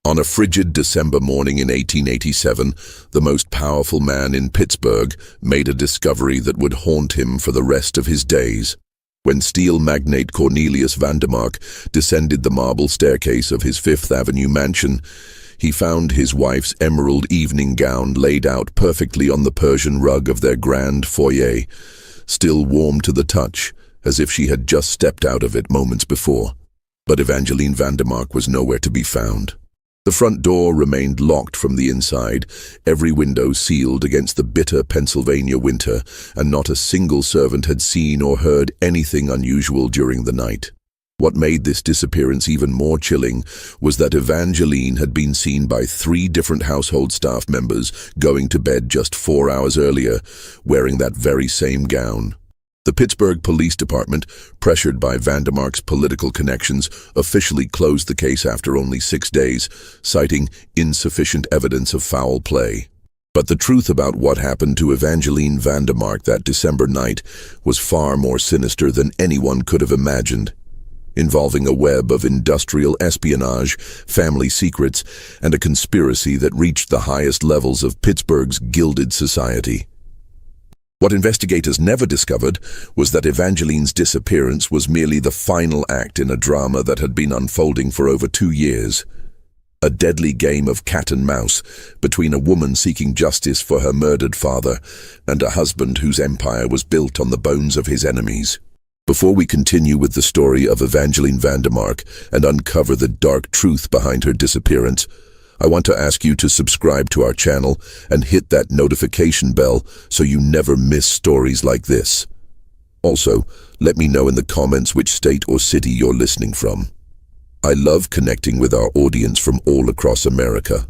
On a frigid December morning in 1887, the most powerful man in Pittsburgh made a discovery that would haunt him for the rest of his days. When steel magnate Cornelius Vandermark descended the marble staircase of his Fifth Avenue mansion, he found his wife's emerald evening gown laid out perfectly on the Persian rug of their grand foyer, still warm to the touch, as if she had just stepped out of it moments before. But Evangeline Vandermark was nowhere to be found. The front door remained locked from the inside, every window sealed against the bitter Pennsylvania winter, and not a single servant had seen or heard anything unusual during the night. What made this disappearance even more chilling was that Evangeline had been seen by 3 different household staff members going to bed just 4 hours earlier, wearing that very same gown. The Pittsburgh Police Department, pressured by Vandermark's political connections, officially closed the case after only 6 days, citing insufficient evidence of foul play. But the truth about what happened to Evangeline Vandermark that December night was far more sinister than anyone could have imagined, involving a web of industrial espionage, family secrets, and a conspiracy that reached the highest levels of Pittsburgh's gilded society. What investigators never discovered was that Evangeline's disappearance was merely the final act in a drama that had been unfolding for over 2 years. A deadly game of cat and mouse between a woman seeking justice for her murdered father and a husband whose empire was built on the bones of his enemies. Before we continue with the story of Evangeline Vandermark and uncover the dark truth behind her disappearance, I want to ask you to subscribe to our channel and hit that notification bell so you never miss stories like this. Also, let me know in the comments which state or city you're listening from. I love connecting with our audience from all across America.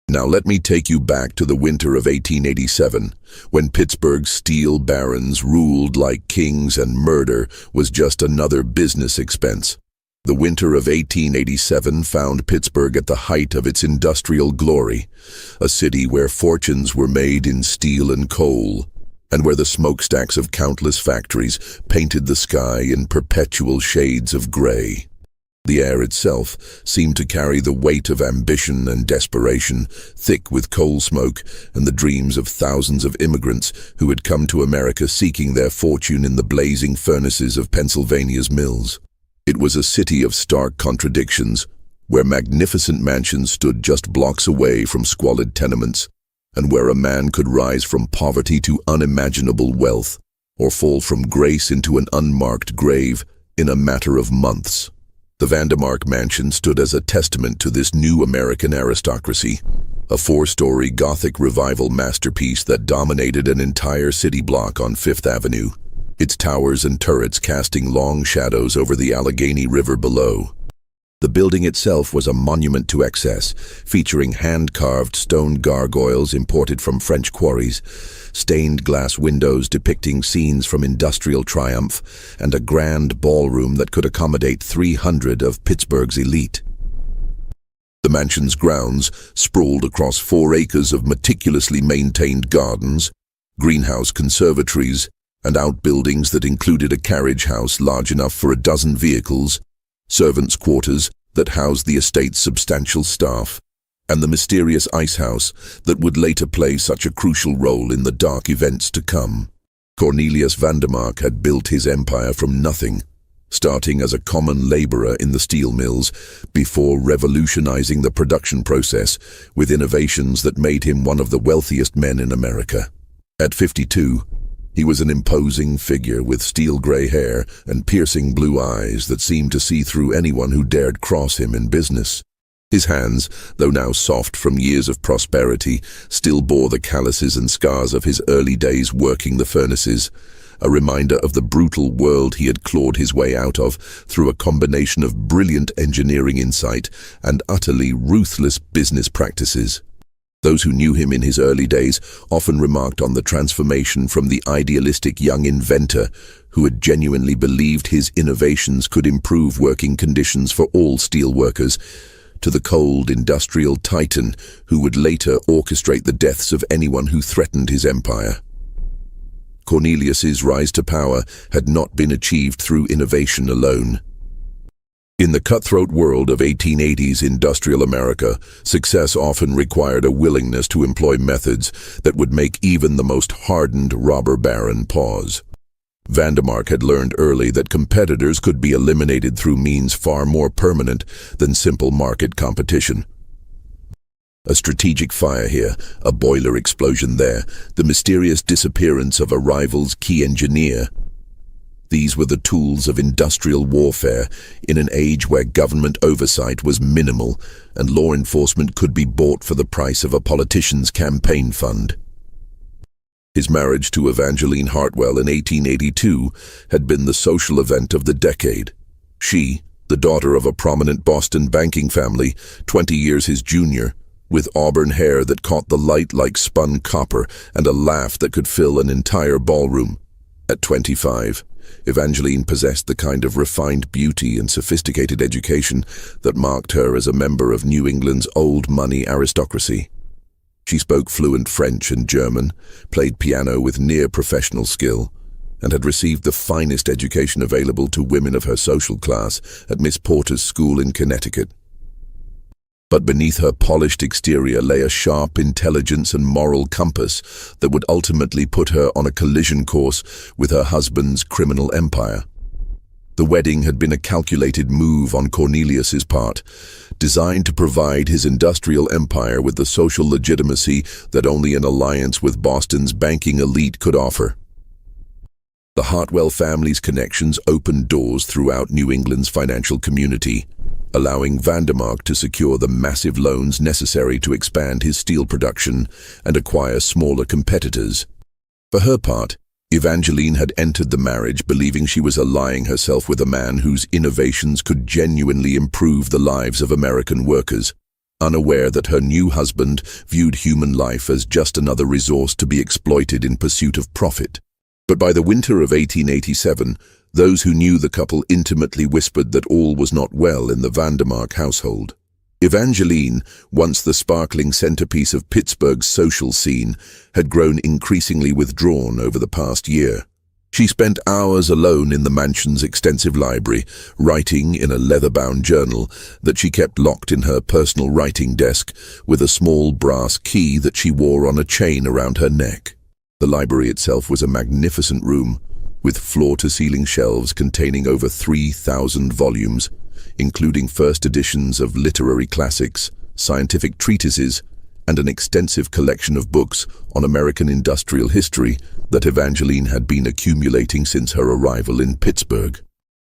Now let me take you back to the winter of 1887, when Pittsburgh's steel barons ruled like kings and murder was just another business expense. The winter of 1887 found Pittsburgh at the height of its industrial glory, a city where fortunes were made in steel and coal, and where the smokestacks of countless factories painted the sky in perpetual shades of gray. The air itself seemed to carry the weight of ambition and desperation, thick with coal smoke and the dreams of thousands of immigrants who had come to America seeking their fortune in the blazing furnaces of Pennsylvania's mills. It was a city of stark contradictions, where magnificent mansions stood just blocks away from squalid tenements, and where a man could rise from poverty to unimaginable wealth, or fall from grace into an unmarked grave in a matter of months. The Vandermark mansion stood as a testament to this new American aristocracy, a 4-story Gothic revival masterpiece that dominated an entire city block on Fifth Avenue, its towers and turrets casting long shadows over the Allegheny River below. The building itself was a monument to excess, featuring hand-carved stone gargoyles imported from French quarries, stained glass windows depicting scenes from industrial triumph, and a grand ballroom that could accommodate 300 of Pittsburgh's elite. The mansion's grounds sprawled across 4 acres of meticulously maintained gardens, greenhouse conservatories, and outbuildings that included a carriage house large enough for a dozen vehicles, servants' quarters that housed the estate's substantial staff, and the mysterious ice house that would later play such a crucial role in the dark events to come. Cornelius Vandermark had built his empire from nothing, starting as a common laborer in the steel mills before revolutionizing the production process with innovations that made him one of the wealthiest men in America. At 52, he was an imposing figure with steel-gray hair and piercing blue eyes that seemed to see through anyone who dared cross him in business. His hands, though now soft from years of prosperity, still bore the calluses and scars of his early days working the furnaces, a reminder of the brutal world he had clawed his way out of through a combination of brilliant engineering insight and utterly ruthless business practices. Those who knew him in his early days often remarked on the transformation from the idealistic young inventor who had genuinely believed his innovations could improve working conditions for all steel workers, to the cold industrial titan who would later orchestrate the deaths of anyone who threatened his empire. Cornelius's rise to power had not been achieved through innovation alone. In the cutthroat world of 1880s industrial America, success often required a willingness to employ methods that would make even the most hardened robber baron pause. Vandermark had learned early that competitors could be eliminated through means far more permanent than simple market competition. A strategic fire here, a boiler explosion there, the mysterious disappearance of a rival's key engineer. These were the tools of industrial warfare in an age where government oversight was minimal and law enforcement could be bought for the price of a politician's campaign fund. His marriage to Evangeline Hartwell in 1882 had been the social event of the decade. She, the daughter of a prominent Boston banking family, 20 years his junior, with auburn hair that caught the light like spun copper and a laugh that could fill an entire ballroom. At 25, Evangeline possessed the kind of refined beauty and sophisticated education that marked her as a member of New England's old money aristocracy. She spoke fluent French and German, played piano with near-professional skill, and had received the finest education available to women of her social class at Miss Porter's school in Connecticut. But beneath her polished exterior lay a sharp intelligence and moral compass that would ultimately put her on a collision course with her husband's criminal empire. The wedding had been a calculated move on Cornelius's part, designed to provide his industrial empire with the social legitimacy that only an alliance with Boston's banking elite could offer. The Hartwell family's connections opened doors throughout New England's financial community, allowing Vandermark to secure the massive loans necessary to expand his steel production and acquire smaller competitors. For her part, Evangeline had entered the marriage believing she was allying herself with a man whose innovations could genuinely improve the lives of American workers, unaware that her new husband viewed human life as just another resource to be exploited in pursuit of profit. But by the winter of 1887, those who knew the couple intimately whispered that all was not well in the Vandermark household. Evangeline, once the sparkling centerpiece of Pittsburgh's social scene, had grown increasingly withdrawn over the past year. She spent hours alone in the mansion's extensive library, writing in a leather-bound journal that she kept locked in her personal writing desk with a small brass key that she wore on a chain around her neck. The library itself was a magnificent room, with floor-to-ceiling shelves containing over 3,000 volumes, including first editions of literary classics, scientific treatises, and an extensive collection of books on American industrial history that Evangeline had been accumulating since her arrival in Pittsburgh.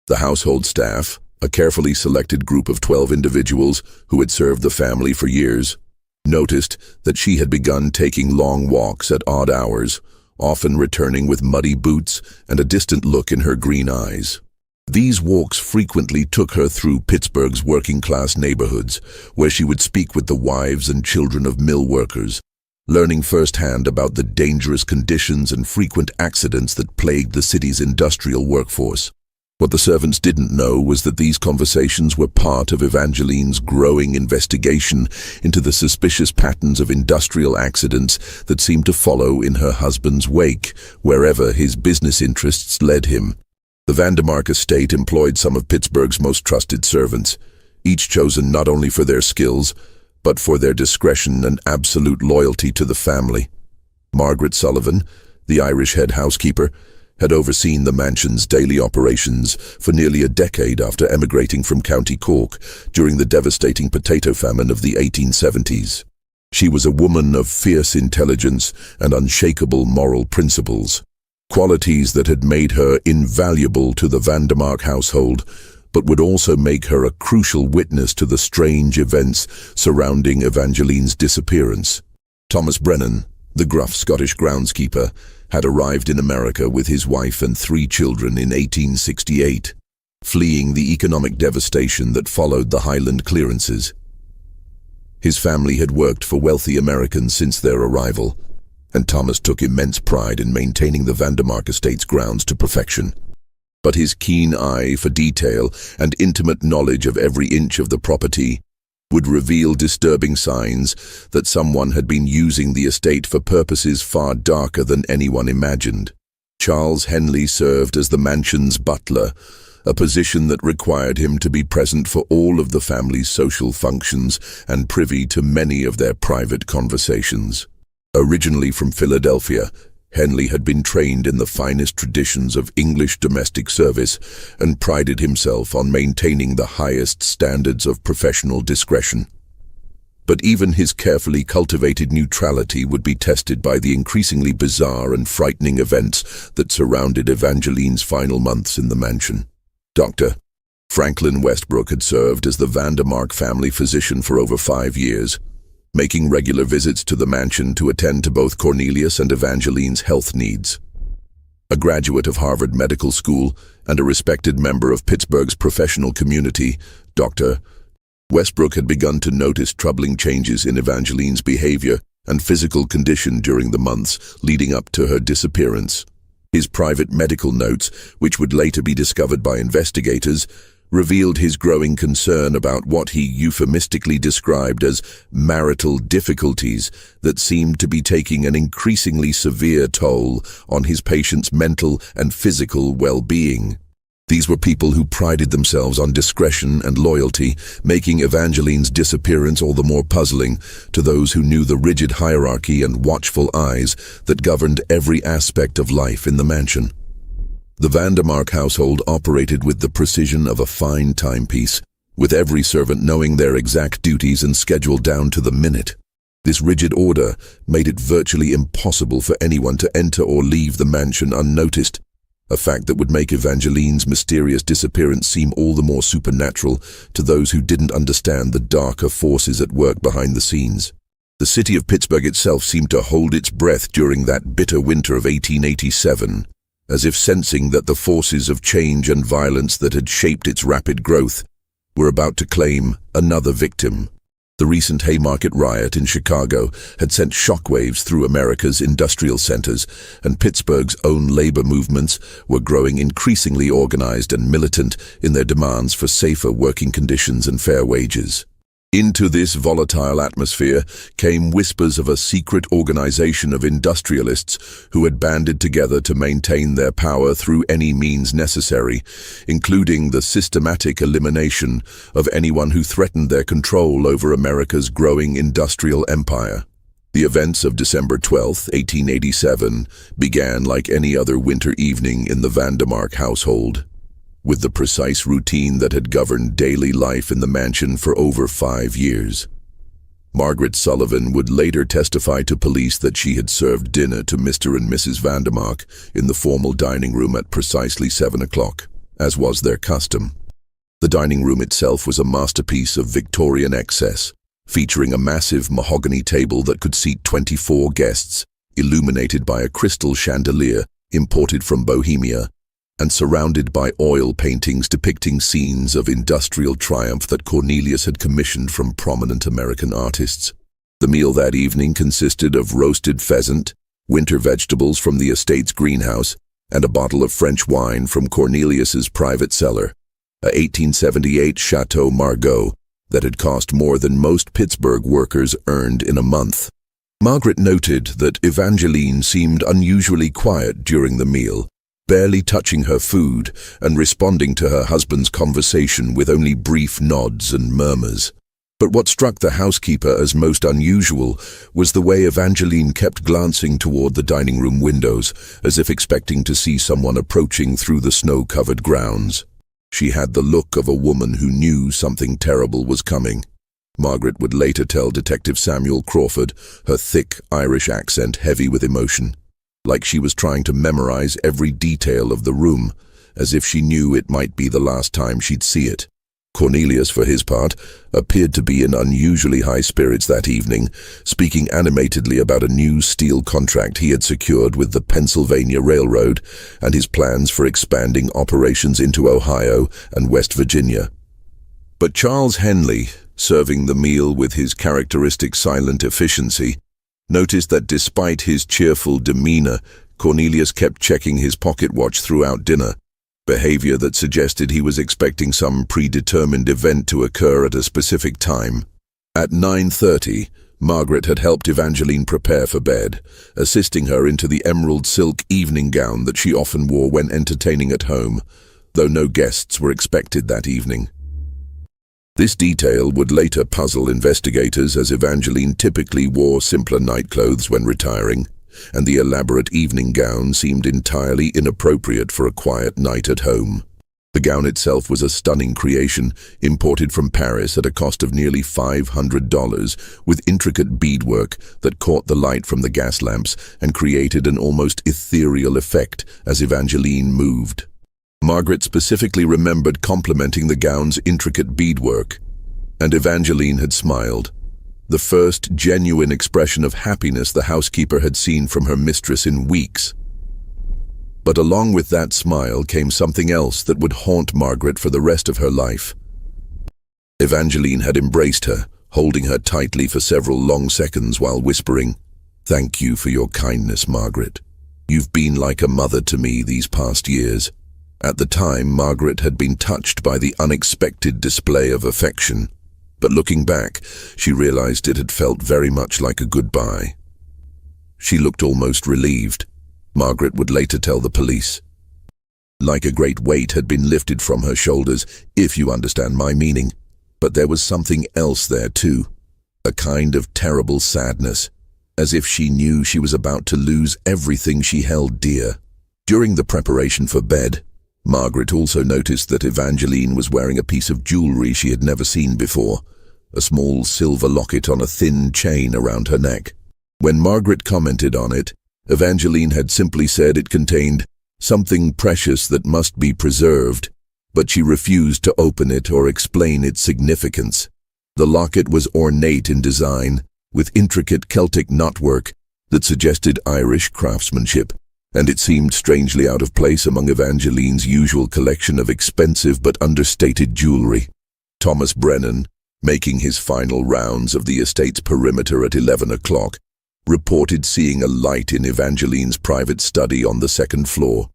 The household staff, a carefully selected group of 12 individuals who had served the family for years, noticed that she had begun taking long walks at odd hours, often returning with muddy boots and a distant look in her green eyes. These walks frequently took her through Pittsburgh's working-class neighborhoods, where she would speak with the wives and children of mill workers, learning firsthand about the dangerous conditions and frequent accidents that plagued the city's industrial workforce. What the servants didn't know was that these conversations were part of Evangeline's growing investigation into the suspicious patterns of industrial accidents that seemed to follow in her husband's wake, wherever his business interests led him. The Vandermark estate employed some of Pittsburgh's most trusted servants, each chosen not only for their skills, but for their discretion and absolute loyalty to the family. Margaret Sullivan, the Irish head housekeeper, had overseen the mansion's daily operations for nearly a decade after emigrating from County Cork during the devastating potato famine of the 1870s. She was a woman of fierce intelligence and unshakable moral principles, qualities that had made her invaluable to the Vandermark household, but would also make her a crucial witness to the strange events surrounding Evangeline's disappearance. Thomas Brennan, the gruff Scottish groundskeeper, had arrived in America with his wife and 3 children in 1868, fleeing the economic devastation that followed the Highland clearances. His family had worked for wealthy Americans since their arrival, and Thomas took immense pride in maintaining the Vandermark estate's grounds to perfection. But his keen eye for detail and intimate knowledge of every inch of the property would reveal disturbing signs that someone had been using the estate for purposes far darker than anyone imagined. Charles Henley served as the mansion's butler, a position that required him to be present for all of the family's social functions and privy to many of their private conversations. Originally from Philadelphia, Henley had been trained in the finest traditions of English domestic service and prided himself on maintaining the highest standards of professional discretion. But even his carefully cultivated neutrality would be tested by the increasingly bizarre and frightening events that surrounded Evangeline's final months in the mansion. Dr. Franklin Westbrook had served as the Vandermark family physician for over 5 years, making regular visits to the mansion to attend to both Cornelius and Evangeline's health needs. A graduate of Harvard Medical School and a respected member of Pittsburgh's professional community, Dr. Westbrook had begun to notice troubling changes in Evangeline's behavior and physical condition during the months leading up to her disappearance. His private medical notes, which would later be discovered by investigators, revealed his growing concern about what he euphemistically described as marital difficulties that seemed to be taking an increasingly severe toll on his patient's mental and physical well-being. These were people who prided themselves on discretion and loyalty, making Evangeline's disappearance all the more puzzling to those who knew the rigid hierarchy and watchful eyes that governed every aspect of life in the mansion. The Vandermark household operated with the precision of a fine timepiece, with every servant knowing their exact duties and schedule down to the minute. This rigid order made it virtually impossible for anyone to enter or leave the mansion unnoticed, a fact that would make Evangeline's mysterious disappearance seem all the more supernatural to those who didn't understand the darker forces at work behind the scenes. The city of Pittsburgh itself seemed to hold its breath during that bitter winter of 1887, as if sensing that the forces of change and violence that had shaped its rapid growth were about to claim another victim. The recent Haymarket riot in Chicago had sent shockwaves through America's industrial centers, and Pittsburgh's own labor movements were growing increasingly organized and militant in their demands for safer working conditions and fair wages. Into this volatile atmosphere came whispers of a secret organization of industrialists who had banded together to maintain their power through any means necessary, including the systematic elimination of anyone who threatened their control over America's growing industrial empire. The events of December 12, 1887, began like any other winter evening in the Vandermark household, with the precise routine that had governed daily life in the mansion for over 5 years. Margaret Sullivan would later testify to police that she had served dinner to Mr. and Mrs. Vandermark in the formal dining room at precisely 7 o'clock, as was their custom. The dining room itself was a masterpiece of Victorian excess, featuring a massive mahogany table that could seat 24 guests, illuminated by a crystal chandelier imported from Bohemia, and surrounded by oil paintings depicting scenes of industrial triumph that Cornelius had commissioned from prominent American artists. The meal that evening consisted of roasted pheasant, winter vegetables from the estate's greenhouse, and a bottle of French wine from Cornelius's private cellar, a 1878 Chateau Margaux that had cost more than most Pittsburgh workers earned in a month. Margaret noted that Evangeline seemed unusually quiet during the meal, barely touching her food and responding to her husband's conversation with only brief nods and murmurs. But what struck the housekeeper as most unusual was the way Evangeline kept glancing toward the dining room windows, as if expecting to see someone approaching through the snow-covered grounds. She had the look of a woman who knew something terrible was coming. Margaret would later tell Detective Samuel Crawford, her thick Irish accent heavy with emotion, like she was trying to memorize every detail of the room, as if she knew it might be the last time she'd see it. Cornelius, for his part, appeared to be in unusually high spirits that evening, speaking animatedly about a new steel contract he had secured with the Pennsylvania Railroad and his plans for expanding operations into Ohio and West Virginia. But Charles Henley, serving the meal with his characteristic silent efficiency, noticed that despite his cheerful demeanor, Cornelius kept checking his pocket watch throughout dinner, behavior that suggested he was expecting some predetermined event to occur at a specific time. At 9:30, Margaret had helped Evangeline prepare for bed, assisting her into the emerald silk evening gown that she often wore when entertaining at home, though no guests were expected that evening. This detail would later puzzle investigators, as Evangeline typically wore simpler nightclothes when retiring, and the elaborate evening gown seemed entirely inappropriate for a quiet night at home. The gown itself was a stunning creation, imported from Paris at a cost of nearly $500, with intricate beadwork that caught the light from the gas lamps and created an almost ethereal effect as Evangeline moved. Margaret specifically remembered complimenting the gown's intricate beadwork, and Evangeline had smiled, the first genuine expression of happiness the housekeeper had seen from her mistress in weeks. But along with that smile came something else that would haunt Margaret for the rest of her life. Evangeline had embraced her, holding her tightly for several long seconds while whispering, "Thank you for your kindness, Margaret. You've been like a mother to me these past years." At the time, Margaret had been touched by the unexpected display of affection, but looking back, she realized it had felt very much like a goodbye. She looked almost relieved, Margaret would later tell the police. Like a great weight had been lifted from her shoulders, if you understand my meaning. But there was something else there too, a kind of terrible sadness, as if she knew she was about to lose everything she held dear. During the preparation for bed, Margaret also noticed that Evangeline was wearing a piece of jewelry she had never seen before, a small silver locket on a thin chain around her neck. When Margaret commented on it, Evangeline had simply said it contained something precious that must be preserved, but she refused to open it or explain its significance. The locket was ornate in design, with intricate Celtic knotwork that suggested Irish craftsmanship, and it seemed strangely out of place among Evangeline's usual collection of expensive but understated jewelry. Thomas Brennan, making his final rounds of the estate's perimeter at 11 o'clock, reported seeing a light in Evangeline's private study on the second floor.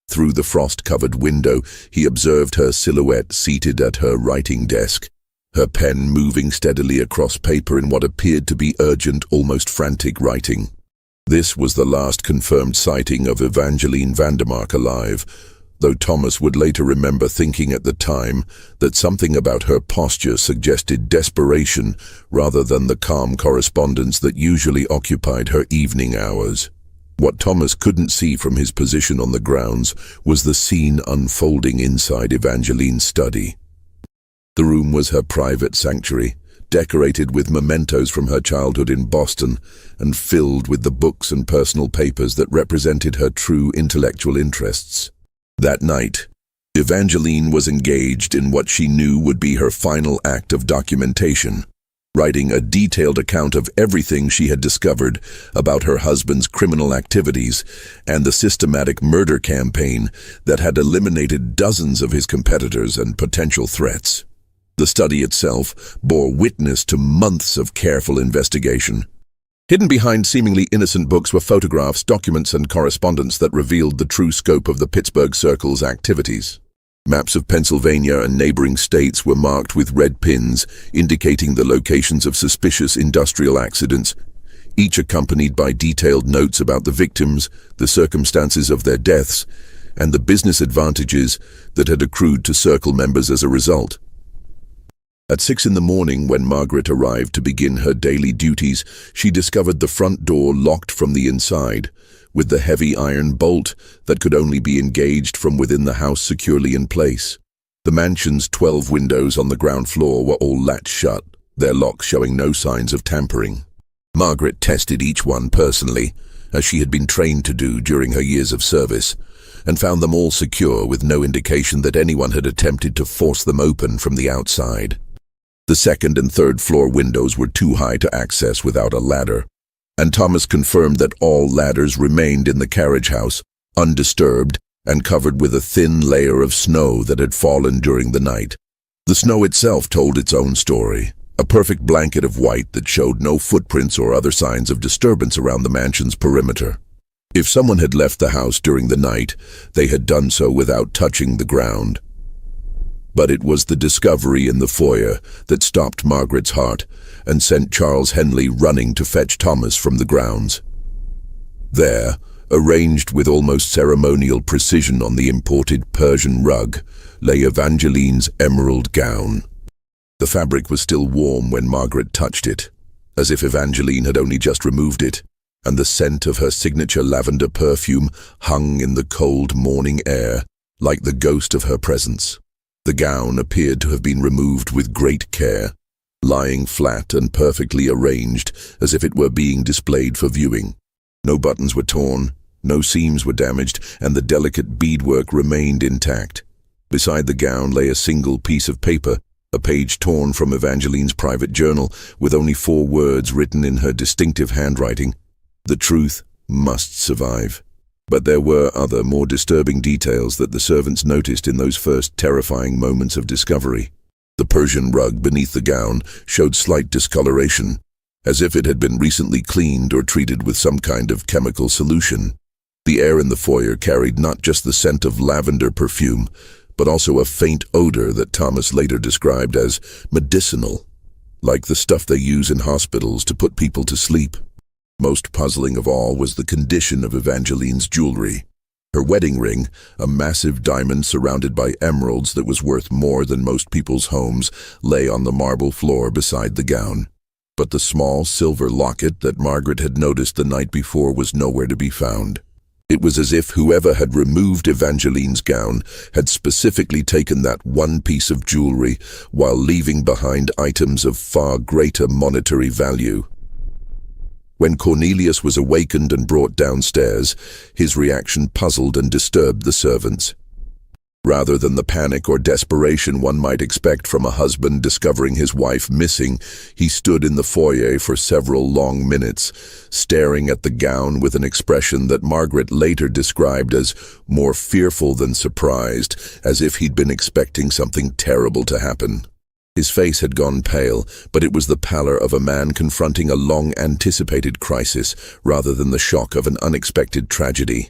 Through the frost-covered window, he observed her silhouette seated at her writing desk, her pen moving steadily across paper in what appeared to be urgent, almost frantic writing. This was the last confirmed sighting of Evangeline Vandermark alive, though Thomas would later remember thinking at the time that something about her posture suggested desperation rather than the calm correspondence that usually occupied her evening hours. What Thomas couldn't see from his position on the grounds was the scene unfolding inside Evangeline's study. The room was her private sanctuary, decorated with mementos from her childhood in Boston and filled with the books and personal papers that represented her true intellectual interests. That night, Evangeline was engaged in what she knew would be her final act of documentation, writing a detailed account of everything she had discovered about her husband's criminal activities and the systematic murder campaign that had eliminated dozens of his competitors and potential threats. The study itself bore witness to months of careful investigation. Hidden behind seemingly innocent books were photographs, documents, and correspondence that revealed the true scope of the Pittsburgh Circle's activities. Maps of Pennsylvania and neighboring states were marked with red pins, indicating the locations of suspicious industrial accidents, each accompanied by detailed notes about the victims, the circumstances of their deaths, and the business advantages that had accrued to Circle members as a result. At 6 in the morning, when Margaret arrived to begin her daily duties, she discovered the front door locked from the inside, with the heavy iron bolt that could only be engaged from within the house securely in place. The mansion's 12 windows on the ground floor were all latched shut, their locks showing no signs of tampering. Margaret tested each one personally, as she had been trained to do during her years of service, and found them all secure with no indication that anyone had attempted to force them open from the outside. The second and third floor windows were too high to access without a ladder, and Thomas confirmed that all ladders remained in the carriage house, undisturbed and covered with a thin layer of snow that had fallen during the night. The snow itself told its own story, a perfect blanket of white that showed no footprints or other signs of disturbance around the mansion's perimeter. If someone had left the house during the night, they had done so without touching the ground. But it was the discovery in the foyer that stopped Margaret's heart and sent Charles Henley running to fetch Thomas from the grounds. There, Arranged with almost ceremonial precision on the imported Persian rug lay Evangeline's emerald gown. The fabric was still warm when Margaret touched it, as if Evangeline had only just removed it, and the scent of her signature lavender perfume hung in the cold morning air like the ghost of her presence. The gown appeared to have been removed with great care, lying flat and perfectly arranged as if it were being displayed for viewing. No buttons were torn, no seams were damaged, and the delicate beadwork remained intact. Beside the gown lay a single piece of paper, a page torn from Evangeline's private journal, with only 4 words written in her distinctive handwriting: "The truth must survive." But there were other, more disturbing details that the servants noticed in those first terrifying moments of discovery. The Persian rug beneath the gown showed slight discoloration, as if it had been recently cleaned or treated with some kind of chemical solution. The air in the foyer carried not just the scent of lavender perfume, but also a faint odor that Thomas later described as medicinal, like the stuff they use in hospitals to put people to sleep. Most puzzling of all was the condition of Evangeline's jewelry. Her wedding ring, a massive diamond surrounded by emeralds that was worth more than most people's homes, lay on the marble floor beside the gown. But the small silver locket that Margaret had noticed the night before was nowhere to be found. It was as if whoever had removed Evangeline's gown had specifically taken that one piece of jewelry while leaving behind items of far greater monetary value. When Cornelius was awakened and brought downstairs, his reaction puzzled and disturbed the servants. Rather than the panic or desperation one might expect from a husband discovering his wife missing, he stood in the foyer for several long minutes, staring at the gown with an expression that Margaret later described as more fearful than surprised, as if he'd been expecting something terrible to happen. His face had gone pale, but it was the pallor of a man confronting a long-anticipated crisis rather than the shock of an unexpected tragedy.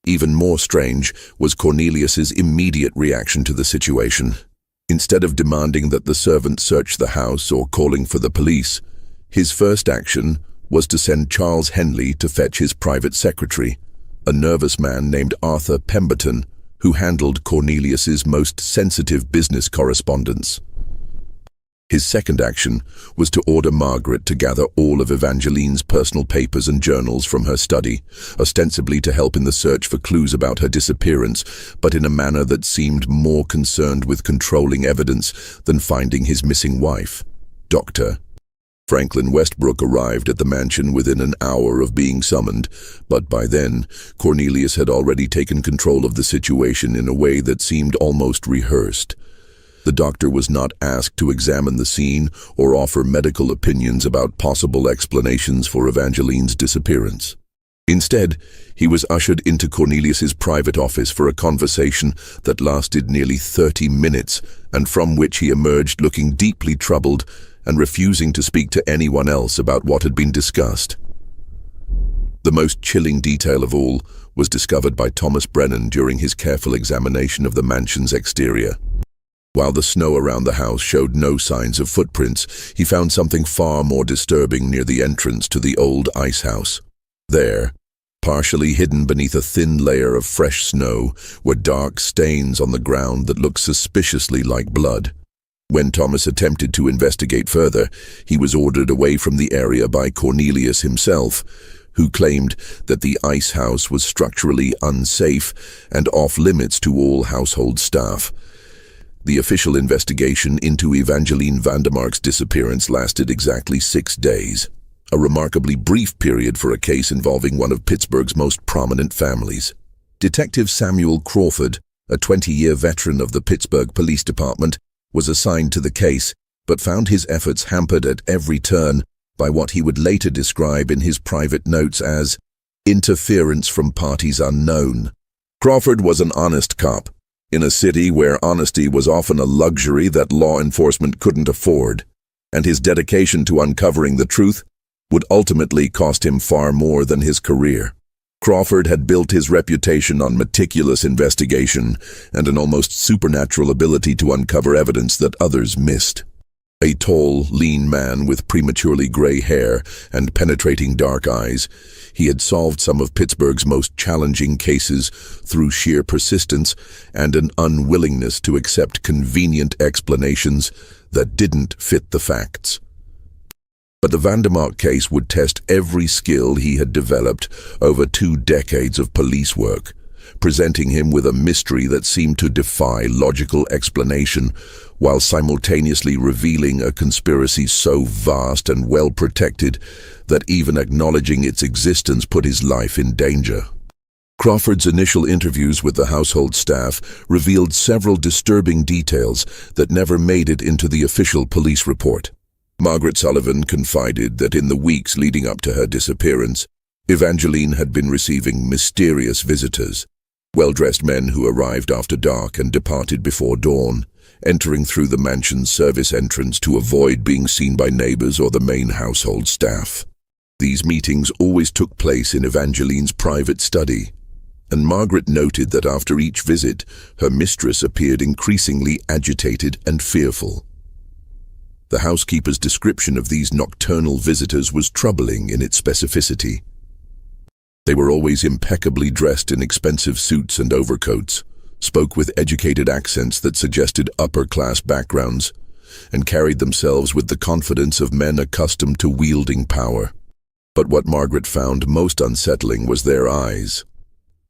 Even more strange was Cornelius's immediate reaction to the situation. Instead of demanding that the servant search the house or calling for the police, his first action was to send Charles Henley to fetch his private secretary, a nervous man named Arthur Pemberton, who handled Cornelius's most sensitive business correspondence. His second action was to order Margaret to gather all of Evangeline's personal papers and journals from her study, ostensibly to help in the search for clues about her disappearance, but in a manner that seemed more concerned with controlling evidence than finding his missing wife. Dr. Franklin Westbrook arrived at the mansion within an hour of being summoned, but by then, Cornelius had already taken control of the situation in a way that seemed almost rehearsed. The doctor was not asked to examine the scene or offer medical opinions about possible explanations for Evangeline's disappearance. Instead, he was ushered into Cornelius's private office for a conversation that lasted nearly 30 minutes and from which he emerged looking deeply troubled and refusing to speak to anyone else about what had been discussed. The most chilling detail of all was discovered by Thomas Brennan during his careful examination of the mansion's exterior. While the snow around the house showed no signs of footprints, he found something far more disturbing near the entrance to the old ice house. There, partially hidden beneath a thin layer of fresh snow, were dark stains on the ground that looked suspiciously like blood. When Thomas attempted to investigate further, he was ordered away from the area by Cornelius himself, who claimed that the ice house was structurally unsafe and off-limits to all household staff. The official investigation into Evangeline Vandermark's disappearance lasted exactly 6 days, a remarkably brief period for a case involving one of Pittsburgh's most prominent families. Detective Samuel Crawford, a 20-year veteran of the Pittsburgh Police Department, was assigned to the case, but found his efforts hampered at every turn by what he would later describe in his private notes as interference from parties unknown. Crawford was an honest cop, in a city where honesty was often a luxury that law enforcement couldn't afford, and his dedication to uncovering the truth would ultimately cost him far more than his career. Crawford had built his reputation on meticulous investigation and an almost supernatural ability to uncover evidence that others missed. A tall, lean man with prematurely gray hair and penetrating dark eyes, he had solved some of Pittsburgh's most challenging cases through sheer persistence and an unwillingness to accept convenient explanations that didn't fit the facts. But the Vandermark case would test every skill he had developed over 2 decades of police work, presenting him with a mystery that seemed to defy logical explanation, while simultaneously revealing a conspiracy so vast and well-protected that even acknowledging its existence put his life in danger. Crawford's initial interviews with the household staff revealed several disturbing details that never made it into the official police report. Margaret Sullivan confided that in the weeks leading up to her disappearance, Evangeline had been receiving mysterious visitors, well-dressed men who arrived after dark and departed before dawn, entering through the mansion's service entrance to avoid being seen by neighbors or the main household staff. These meetings always took place in Evangeline's private study, and Margaret noted that after each visit, her mistress appeared increasingly agitated and fearful. The housekeeper's description of these nocturnal visitors was troubling in its specificity. They were always impeccably dressed in expensive suits and overcoats, spoke with educated accents that suggested upper-class backgrounds, and carried themselves with the confidence of men accustomed to wielding power. But what Margaret found most unsettling was their eyes.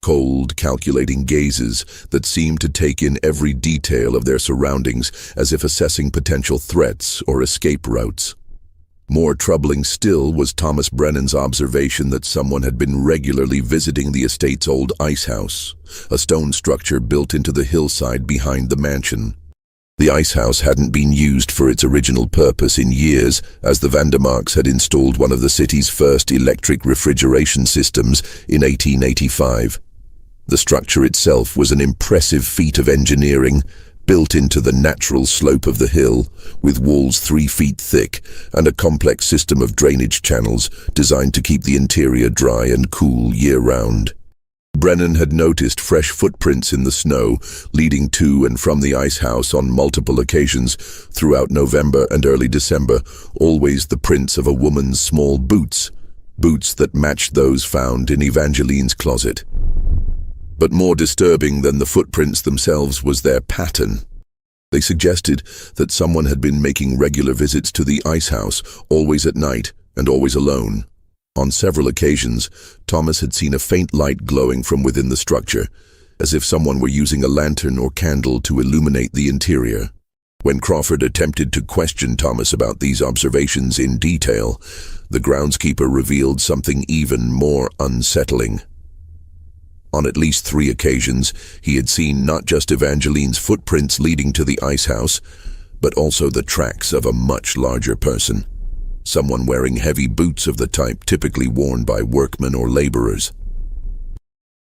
Cold, calculating gazes that seemed to take in every detail of their surroundings as if assessing potential threats or escape routes. More troubling still was Thomas Brennan's observation that someone had been regularly visiting the estate's old ice house, a stone structure built into the hillside behind the mansion. The ice house hadn't been used for its original purpose in years, as the Vandermarks had installed one of the city's first electric refrigeration systems in 1885. The structure itself was an impressive feat of engineering, built into the natural slope of the hill, with walls 3 feet thick and a complex system of drainage channels designed to keep the interior dry and cool year-round. Brennan had noticed fresh footprints in the snow leading to and from the ice house on multiple occasions throughout November and early December, always the prints of a woman's small boots that matched those found in Evangeline's closet. But more disturbing than the footprints themselves was their pattern. They suggested that someone had been making regular visits to the ice house, always at night and always alone. On several occasions, Thomas had seen a faint light glowing from within the structure, as if someone were using a lantern or candle to illuminate the interior. When Crawford attempted to question Thomas about these observations in detail, the groundskeeper revealed something even more unsettling. On at least 3 occasions, he had seen not just Evangeline's footprints leading to the ice house, but also the tracks of a much larger person, someone wearing heavy boots of the type typically worn by workmen or laborers.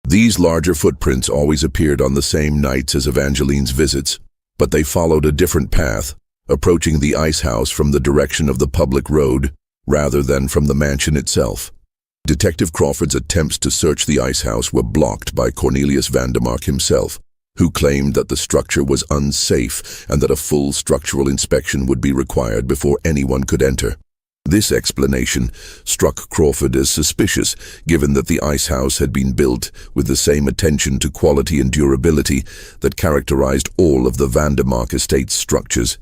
These larger footprints always appeared on the same nights as Evangeline's visits, but they followed a different path, approaching the ice house from the direction of the public road rather than from the mansion itself. Detective Crawford's attempts to search the ice house were blocked by Cornelius Vandermark himself, who claimed that the structure was unsafe and that a full structural inspection would be required before anyone could enter. This explanation struck Crawford as suspicious, given that the ice house had been built with the same attention to quality and durability that characterized all of the Vandermark estate's structures.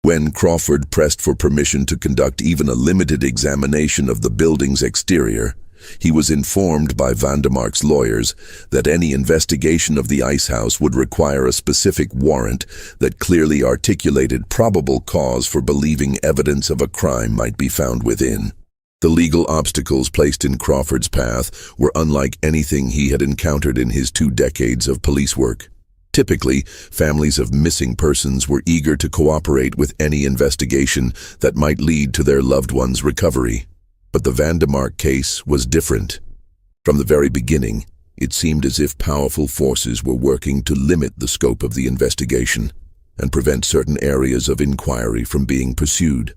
When Crawford pressed for permission to conduct even a limited examination of the building's exterior, he was informed by Vandermark's lawyers that any investigation of the ice house would require a specific warrant that clearly articulated probable cause for believing evidence of a crime might be found within. The legal obstacles placed in Crawford's path were unlike anything he had encountered in his 2 decades of police work. Typically, families of missing persons were eager to cooperate with any investigation that might lead to their loved one's recovery. But the Vandermark case was different. From the very beginning, it seemed as if powerful forces were working to limit the scope of the investigation and prevent certain areas of inquiry from being pursued.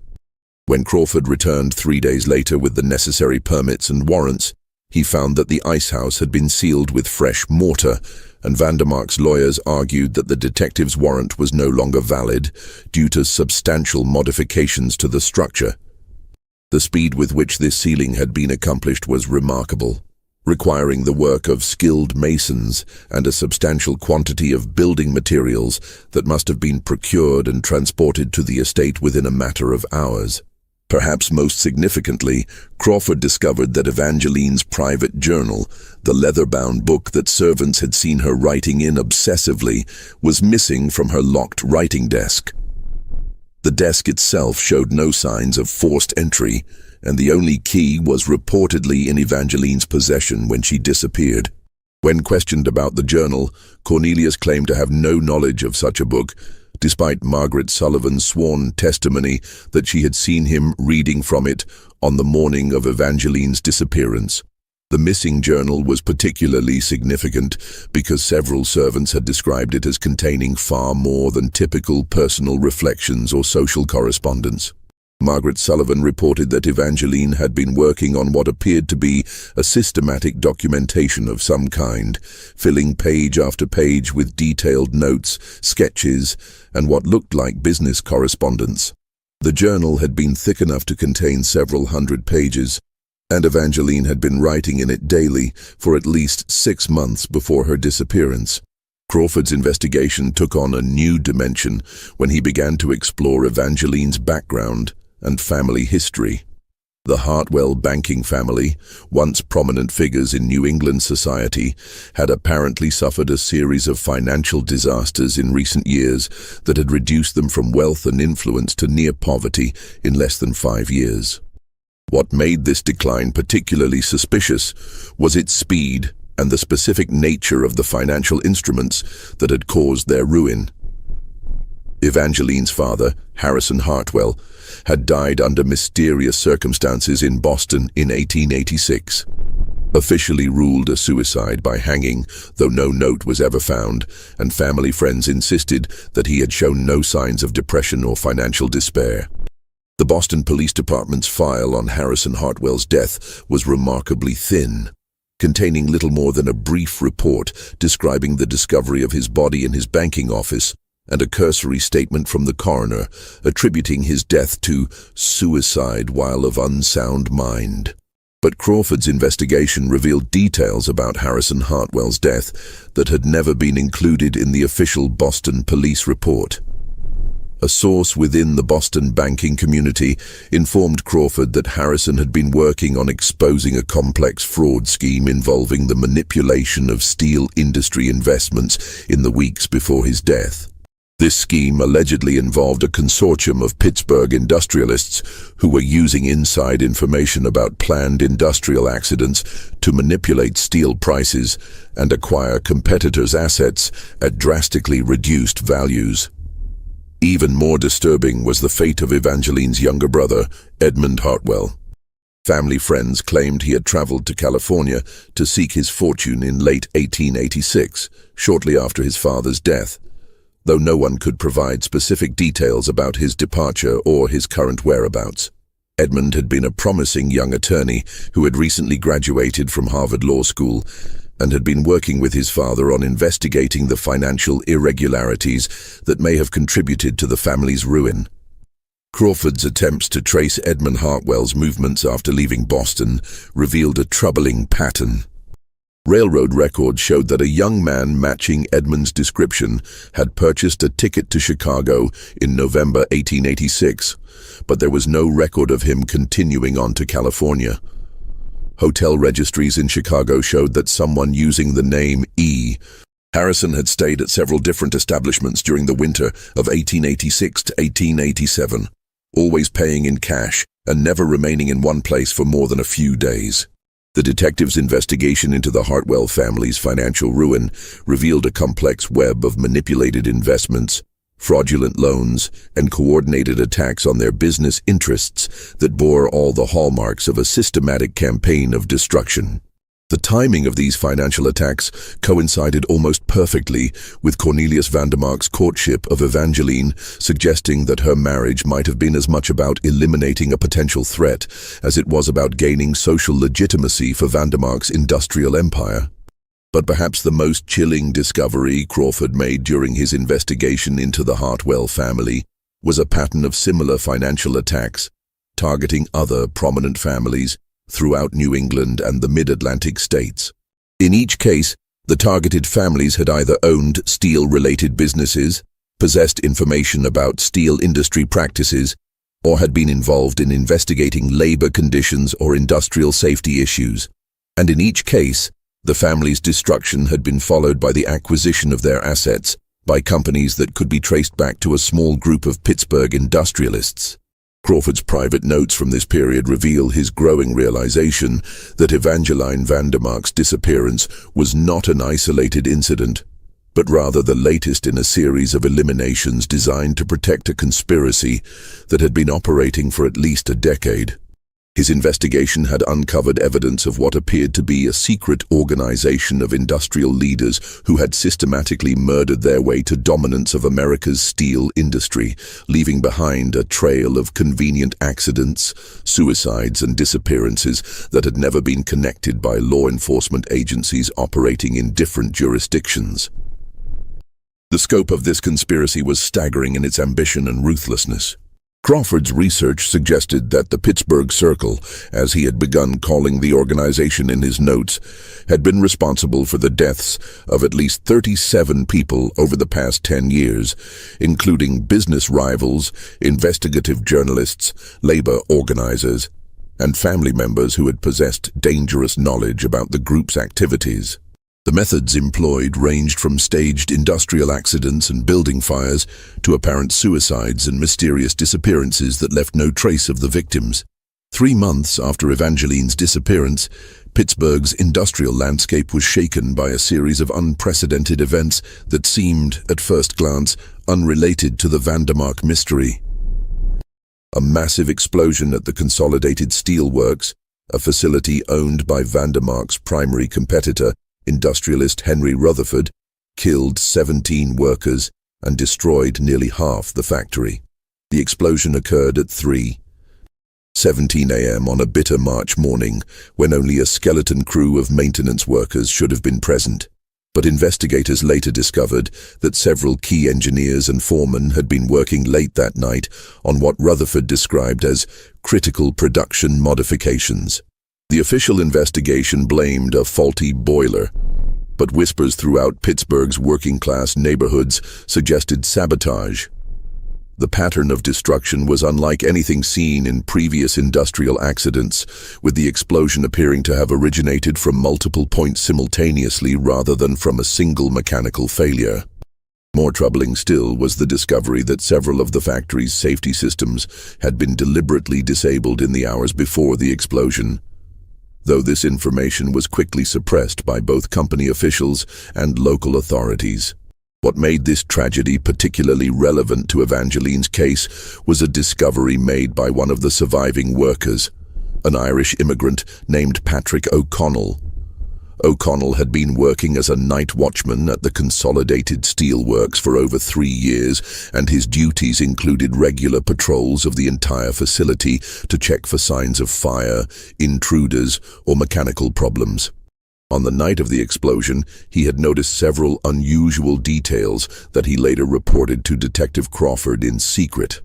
When Crawford returned 3 days later with the necessary permits and warrants, he found that the ice house had been sealed with fresh mortar and Vandermark's lawyers argued that the detective's warrant was no longer valid due to substantial modifications to the structure. The speed with which this sealing had been accomplished was remarkable, requiring the work of skilled masons and a substantial quantity of building materials that must have been procured and transported to the estate within a matter of hours. Perhaps most significantly, Crawford discovered that Evangeline's private journal, the leather-bound book that servants had seen her writing in obsessively, was missing from her locked writing desk. The desk itself showed no signs of forced entry, and the only key was reportedly in Evangeline's possession when she disappeared. When questioned about the journal, Cornelius claimed to have no knowledge of such a book, despite Margaret Sullivan's sworn testimony that she had seen him reading from it on the morning of Evangeline's disappearance. The missing journal was particularly significant because several servants had described it as containing far more than typical personal reflections or social correspondence. Margaret Sullivan reported that Evangeline had been working on what appeared to be a systematic documentation of some kind, filling page after page with detailed notes, sketches, and what looked like business correspondence. The journal had been thick enough to contain several hundred pages, and Evangeline had been writing in it daily for at least 6 months before her disappearance. Crawford's investigation took on a new dimension when he began to explore Evangeline's background and family history. The Hartwell banking family, once prominent figures in New England society, had apparently suffered a series of financial disasters in recent years that had reduced them from wealth and influence to near poverty in less than 5 years. What made this decline particularly suspicious was its speed and the specific nature of the financial instruments that had caused their ruin. Evangeline's father, Harrison Hartwell, had died under mysterious circumstances in Boston in 1886. Officially ruled a suicide by hanging, though no note was ever found, and family friends insisted that he had shown no signs of depression or financial despair. The Boston Police Department's file on Harrison Hartwell's death was remarkably thin, containing little more than a brief report describing the discovery of his body in his banking office and a cursory statement from the coroner attributing his death to suicide while of unsound mind. But Crawford's investigation revealed details about Harrison Hartwell's death that had never been included in the official Boston police report. A source within the Boston banking community informed Crawford that Harrison had been working on exposing a complex fraud scheme involving the manipulation of steel industry investments in the weeks before his death. This scheme allegedly involved a consortium of Pittsburgh industrialists who were using inside information about planned industrial accidents to manipulate steel prices and acquire competitors' assets at drastically reduced values. Even more disturbing was the fate of Evangeline's younger brother, Edmund Hartwell. Family friends claimed he had traveled to California to seek his fortune in late 1886, shortly after his father's death, though no one could provide specific details about his departure or his current whereabouts. Edmund had been a promising young attorney who had recently graduated from Harvard Law School and had been working with his father on investigating the financial irregularities that may have contributed to the family's ruin. Crawford's attempts to trace Edmund Hartwell's movements after leaving Boston revealed a troubling pattern. Railroad records showed that a young man matching Edmund's description had purchased a ticket to Chicago in November 1886, but there was no record of him continuing on to California. Hotel registries in Chicago showed that someone using the name E. Harrison had stayed at several different establishments during the winter of 1886 to 1887, always paying in cash and never remaining in one place for more than a few days. The detectives' investigation into the Hartwell family's financial ruin revealed a complex web of manipulated investments, fraudulent loans, and coordinated attacks on their business interests that bore all the hallmarks of a systematic campaign of destruction. The timing of these financial attacks coincided almost perfectly with Cornelius Vandermark's courtship of Evangeline, suggesting that her marriage might have been as much about eliminating a potential threat as it was about gaining social legitimacy for Vandermark's industrial empire. But perhaps the most chilling discovery Crawford made during his investigation into the Hartwell family was a pattern of similar financial attacks, targeting other prominent families throughout New England and the mid-Atlantic states. In each case, the targeted families had either owned steel-related businesses, possessed information about steel industry practices, or had been involved in investigating labor conditions or industrial safety issues. And in each case, the family's destruction had been followed by the acquisition of their assets by companies that could be traced back to a small group of Pittsburgh industrialists. Crawford's private notes from this period reveal his growing realization that Evangeline Vandermark's disappearance was not an isolated incident, but rather the latest in a series of eliminations designed to protect a conspiracy that had been operating for at least a decade. His investigation had uncovered evidence of what appeared to be a secret organization of industrial leaders who had systematically murdered their way to dominance of America's steel industry, leaving behind a trail of convenient accidents, suicides, and disappearances that had never been connected by law enforcement agencies operating in different jurisdictions. The scope of this conspiracy was staggering in its ambition and ruthlessness. Crawford's research suggested that the Pittsburgh Circle, as he had begun calling the organization in his notes, had been responsible for the deaths of at least 37 people over the past 10 years, including business rivals, investigative journalists, labor organizers, and family members who had possessed dangerous knowledge about the group's activities. The methods employed ranged from staged industrial accidents and building fires to apparent suicides and mysterious disappearances that left no trace of the victims. 3 months after Evangeline's disappearance, Pittsburgh's industrial landscape was shaken by a series of unprecedented events that seemed, at first glance, unrelated to the Vandermark mystery. A massive explosion at the Consolidated Steel Works, a facility owned by Vandermark's primary competitor, industrialist Henry Rutherford, killed 17 workers and destroyed nearly half the factory. The explosion occurred at 3:17 a.m. on a bitter March morning when only a skeleton crew of maintenance workers should have been present. But investigators later discovered that several key engineers and foremen had been working late that night on what Rutherford described as critical production modifications. The official investigation blamed a faulty boiler, but whispers throughout Pittsburgh's working-class neighborhoods suggested sabotage. The pattern of destruction was unlike anything seen in previous industrial accidents, with the explosion appearing to have originated from multiple points simultaneously rather than from a single mechanical failure. More troubling still was the discovery that several of the factory's safety systems had been deliberately disabled in the hours before the explosion, though this information was quickly suppressed by both company officials and local authorities. What made this tragedy particularly relevant to Evangeline's case was a discovery made by one of the surviving workers, an Irish immigrant named Patrick O'Connell. O'Connell had been working as a night watchman at the Consolidated Steel Works for over 3 years, and his duties included regular patrols of the entire facility to check for signs of fire, intruders, or mechanical problems. On the night of the explosion, he had noticed several unusual details that he later reported to Detective Crawford in secret.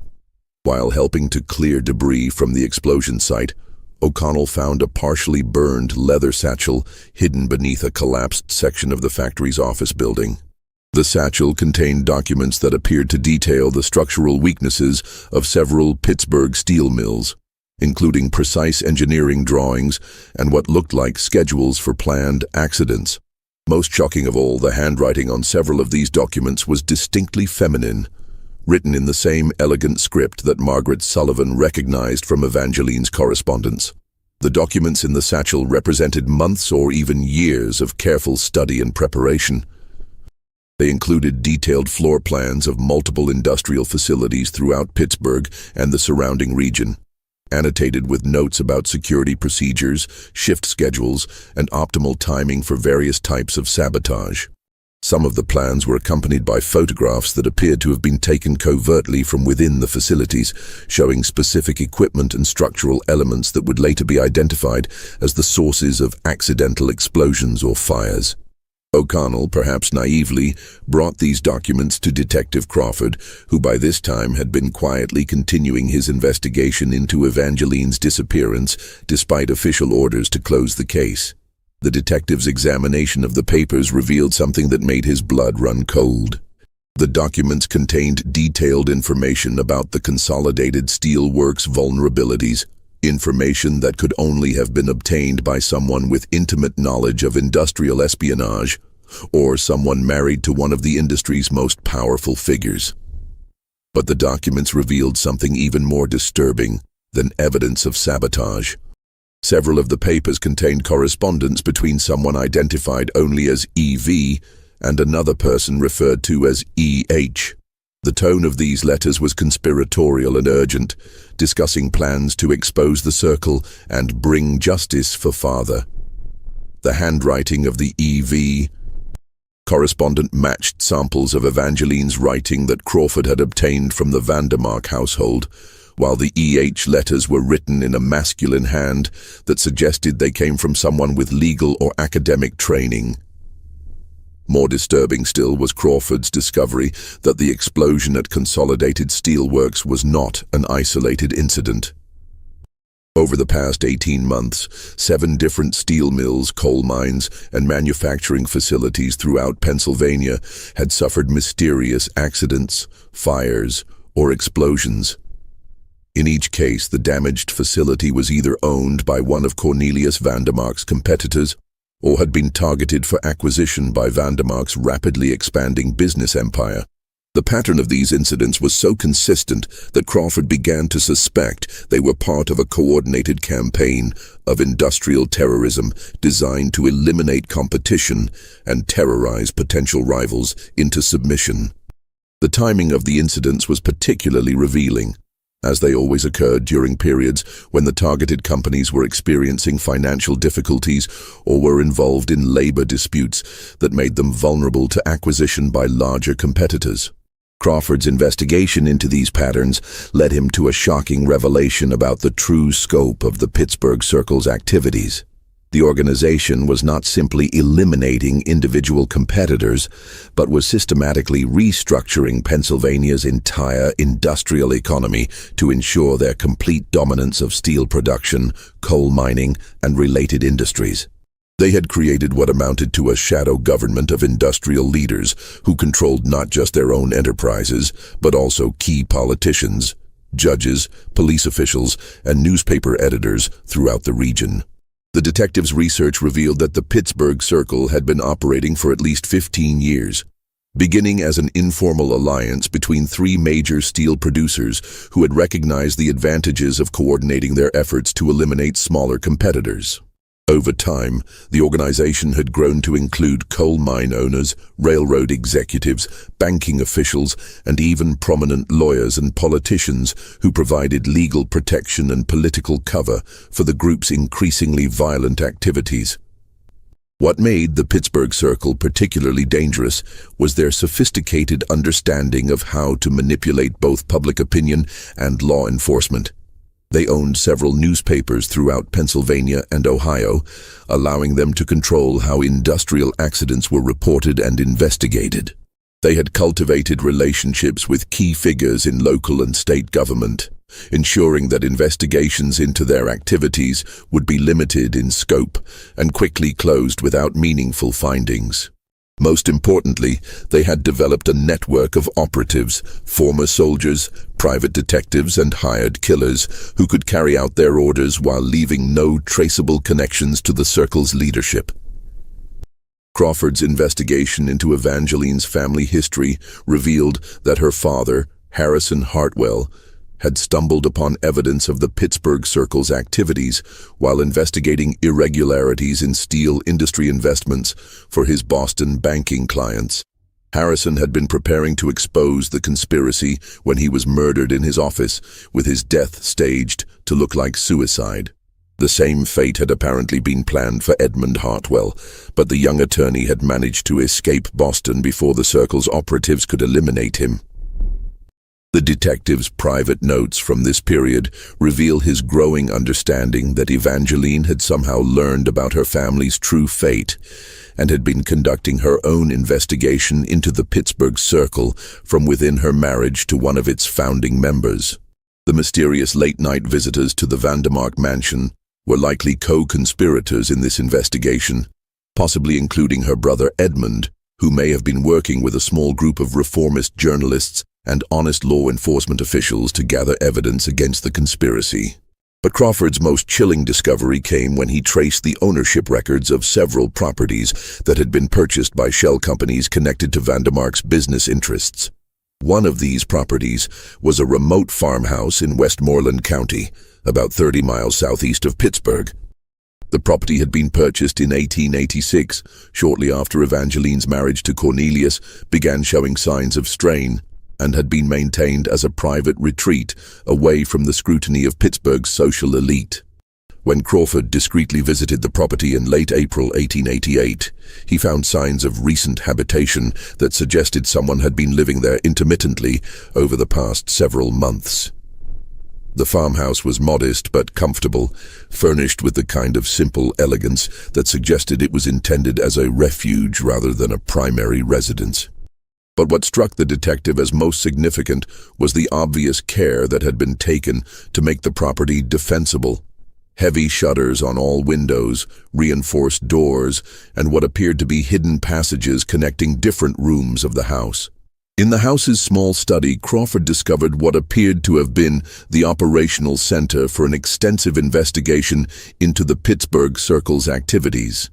While helping to clear debris from the explosion site, O'Connell found a partially burned leather satchel hidden beneath a collapsed section of the factory's office building. The satchel contained documents that appeared to detail the structural weaknesses of several Pittsburgh steel mills, including precise engineering drawings and what looked like schedules for planned accidents. Most shocking of all, the handwriting on several of these documents was distinctly feminine, written in the same elegant script that Margaret Sullivan recognized from Evangeline's correspondence. The documents in the satchel represented months or even years of careful study and preparation. They included detailed floor plans of multiple industrial facilities throughout Pittsburgh and the surrounding region, annotated with notes about security procedures, shift schedules, and optimal timing for various types of sabotage. Some of the plans were accompanied by photographs that appeared to have been taken covertly from within the facilities, showing specific equipment and structural elements that would later be identified as the sources of accidental explosions or fires. O'Connell, perhaps naively, brought these documents to Detective Crawford, who by this time had been quietly continuing his investigation into Evangeline's disappearance despite official orders to close the case. The detective's examination of the papers revealed something that made his blood run cold. The documents contained detailed information about the Consolidated Steel Works vulnerabilities, information that could only have been obtained by someone with intimate knowledge of industrial espionage, or someone married to one of the industry's most powerful figures. But the documents revealed something even more disturbing than evidence of sabotage. Several of the papers contained correspondence between someone identified only as EV and another person referred to as EH. The tone of these letters was conspiratorial and urgent, discussing plans to expose the circle and bring justice for father. The handwriting of the EV correspondent matched samples of Evangeline's writing that Crawford had obtained from the Vandermark household, while the EH letters were written in a masculine hand that suggested they came from someone with legal or academic training. More disturbing still was Crawford's discovery that the explosion at Consolidated Steelworks was not an isolated incident. Over the past 18 months, 7 different steel mills, coal mines, and manufacturing facilities throughout Pennsylvania had suffered mysterious accidents, fires, or explosions. In each case, the damaged facility was either owned by one of Cornelius Vandermark's competitors or had been targeted for acquisition by Vandermark's rapidly expanding business empire. The pattern of these incidents was so consistent that Crawford began to suspect they were part of a coordinated campaign of industrial terrorism designed to eliminate competition and terrorize potential rivals into submission. The timing of the incidents was particularly revealing, as they always occurred during periods when the targeted companies were experiencing financial difficulties or were involved in labor disputes that made them vulnerable to acquisition by larger competitors. Crawford's investigation into these patterns led him to a shocking revelation about the true scope of the Pittsburgh Circle's activities. The organization was not simply eliminating individual competitors, but was systematically restructuring Pennsylvania's entire industrial economy to ensure their complete dominance of steel production, coal mining, and related industries. They had created what amounted to a shadow government of industrial leaders who controlled not just their own enterprises, but also key politicians, judges, police officials, and newspaper editors throughout the region. The detective's research revealed that the Pittsburgh Circle had been operating for at least 15 years, beginning as an informal alliance between 3 major steel producers who had recognized the advantages of coordinating their efforts to eliminate smaller competitors. Over time, the organization had grown to include coal mine owners, railroad executives, banking officials, and even prominent lawyers and politicians who provided legal protection and political cover for the group's increasingly violent activities. What made the Pittsburgh Circle particularly dangerous was their sophisticated understanding of how to manipulate both public opinion and law enforcement. They owned several newspapers throughout Pennsylvania and Ohio, allowing them to control how industrial accidents were reported and investigated. They had cultivated relationships with key figures in local and state government, ensuring that investigations into their activities would be limited in scope and quickly closed without meaningful findings. Most importantly, they had developed a network of operatives, former soldiers, private detectives, and hired killers who could carry out their orders while leaving no traceable connections to the Circle's leadership. Crawford's investigation into Evangeline's family history revealed that her father, Harrison Hartwell, had stumbled upon evidence of the Pittsburgh Circle's activities while investigating irregularities in steel industry investments for his Boston banking clients. Harrison had been preparing to expose the conspiracy when he was murdered in his office, with his death staged to look like suicide. The same fate had apparently been planned for Edmund Hartwell, but the young attorney had managed to escape Boston before the Circle's operatives could eliminate him. The detective's private notes from this period reveal his growing understanding that Evangeline had somehow learned about her family's true fate and had been conducting her own investigation into the Pittsburgh Circle from within her marriage to one of its founding members. The mysterious late-night visitors to the Vandermark mansion were likely co-conspirators in this investigation, possibly including her brother Edmund, who may have been working with a small group of reformist journalists and honest law enforcement officials to gather evidence against the conspiracy. But Crawford's most chilling discovery came when he traced the ownership records of several properties that had been purchased by shell companies connected to Vandermark's business interests. One of these properties was a remote farmhouse in Westmoreland County, about 30 miles southeast of Pittsburgh. The property had been purchased in 1886, shortly after Evangeline's marriage to Cornelius began showing signs of strain, and had been maintained as a private retreat away from the scrutiny of Pittsburgh's social elite. When Crawford discreetly visited the property in late April 1888, he found signs of recent habitation that suggested someone had been living there intermittently over the past several months. The farmhouse was modest but comfortable, furnished with the kind of simple elegance that suggested it was intended as a refuge rather than a primary residence. But what struck the detective as most significant was the obvious care that had been taken to make the property defensible. Heavy shutters on all windows, reinforced doors, and what appeared to be hidden passages connecting different rooms of the house. In the house's small study, Crawford discovered what appeared to have been the operational center for an extensive investigation into the Pittsburgh Circle's activities.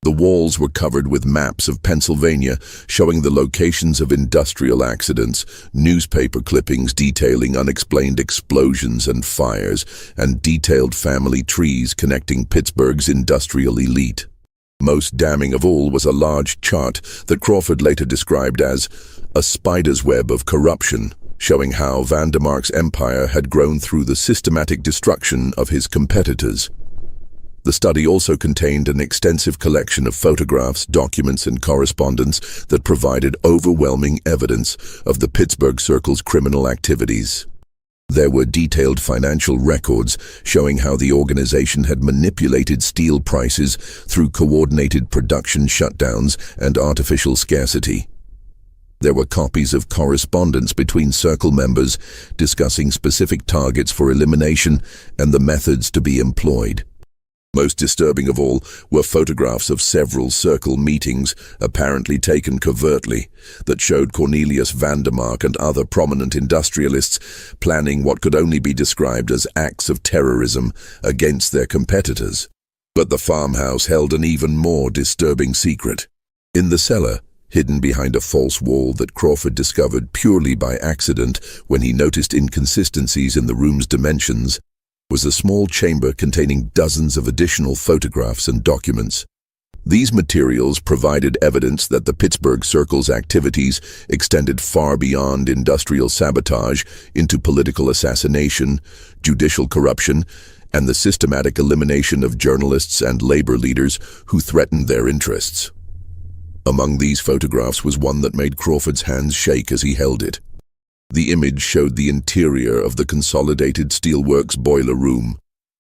The walls were covered with maps of Pennsylvania showing the locations of industrial accidents, newspaper clippings detailing unexplained explosions and fires, and detailed family trees connecting Pittsburgh's industrial elite. Most damning of all was a large chart that Crawford later described as a spider's web of corruption, showing how Vandermark's empire had grown through the systematic destruction of his competitors. The study also contained an extensive collection of photographs, documents, and correspondence that provided overwhelming evidence of the Pittsburgh Circle's criminal activities. There were detailed financial records showing how the organization had manipulated steel prices through coordinated production shutdowns and artificial scarcity. There were copies of correspondence between Circle members discussing specific targets for elimination and the methods to be employed. Most disturbing of all were photographs of several Circle meetings, apparently taken covertly, that showed Cornelius Vandermark and other prominent industrialists planning what could only be described as acts of terrorism against their competitors. But the farmhouse held an even more disturbing secret. In the cellar, hidden behind a false wall that Crawford discovered purely by accident when he noticed inconsistencies in the room's dimensions, was a small chamber containing dozens of additional photographs and documents. These materials provided evidence that the Pittsburgh Circle's activities extended far beyond industrial sabotage into political assassination, judicial corruption, and the systematic elimination of journalists and labor leaders who threatened their interests. Among these photographs was one that made Crawford's hands shake as he held it. The image showed the interior of the Consolidated Steelworks boiler room,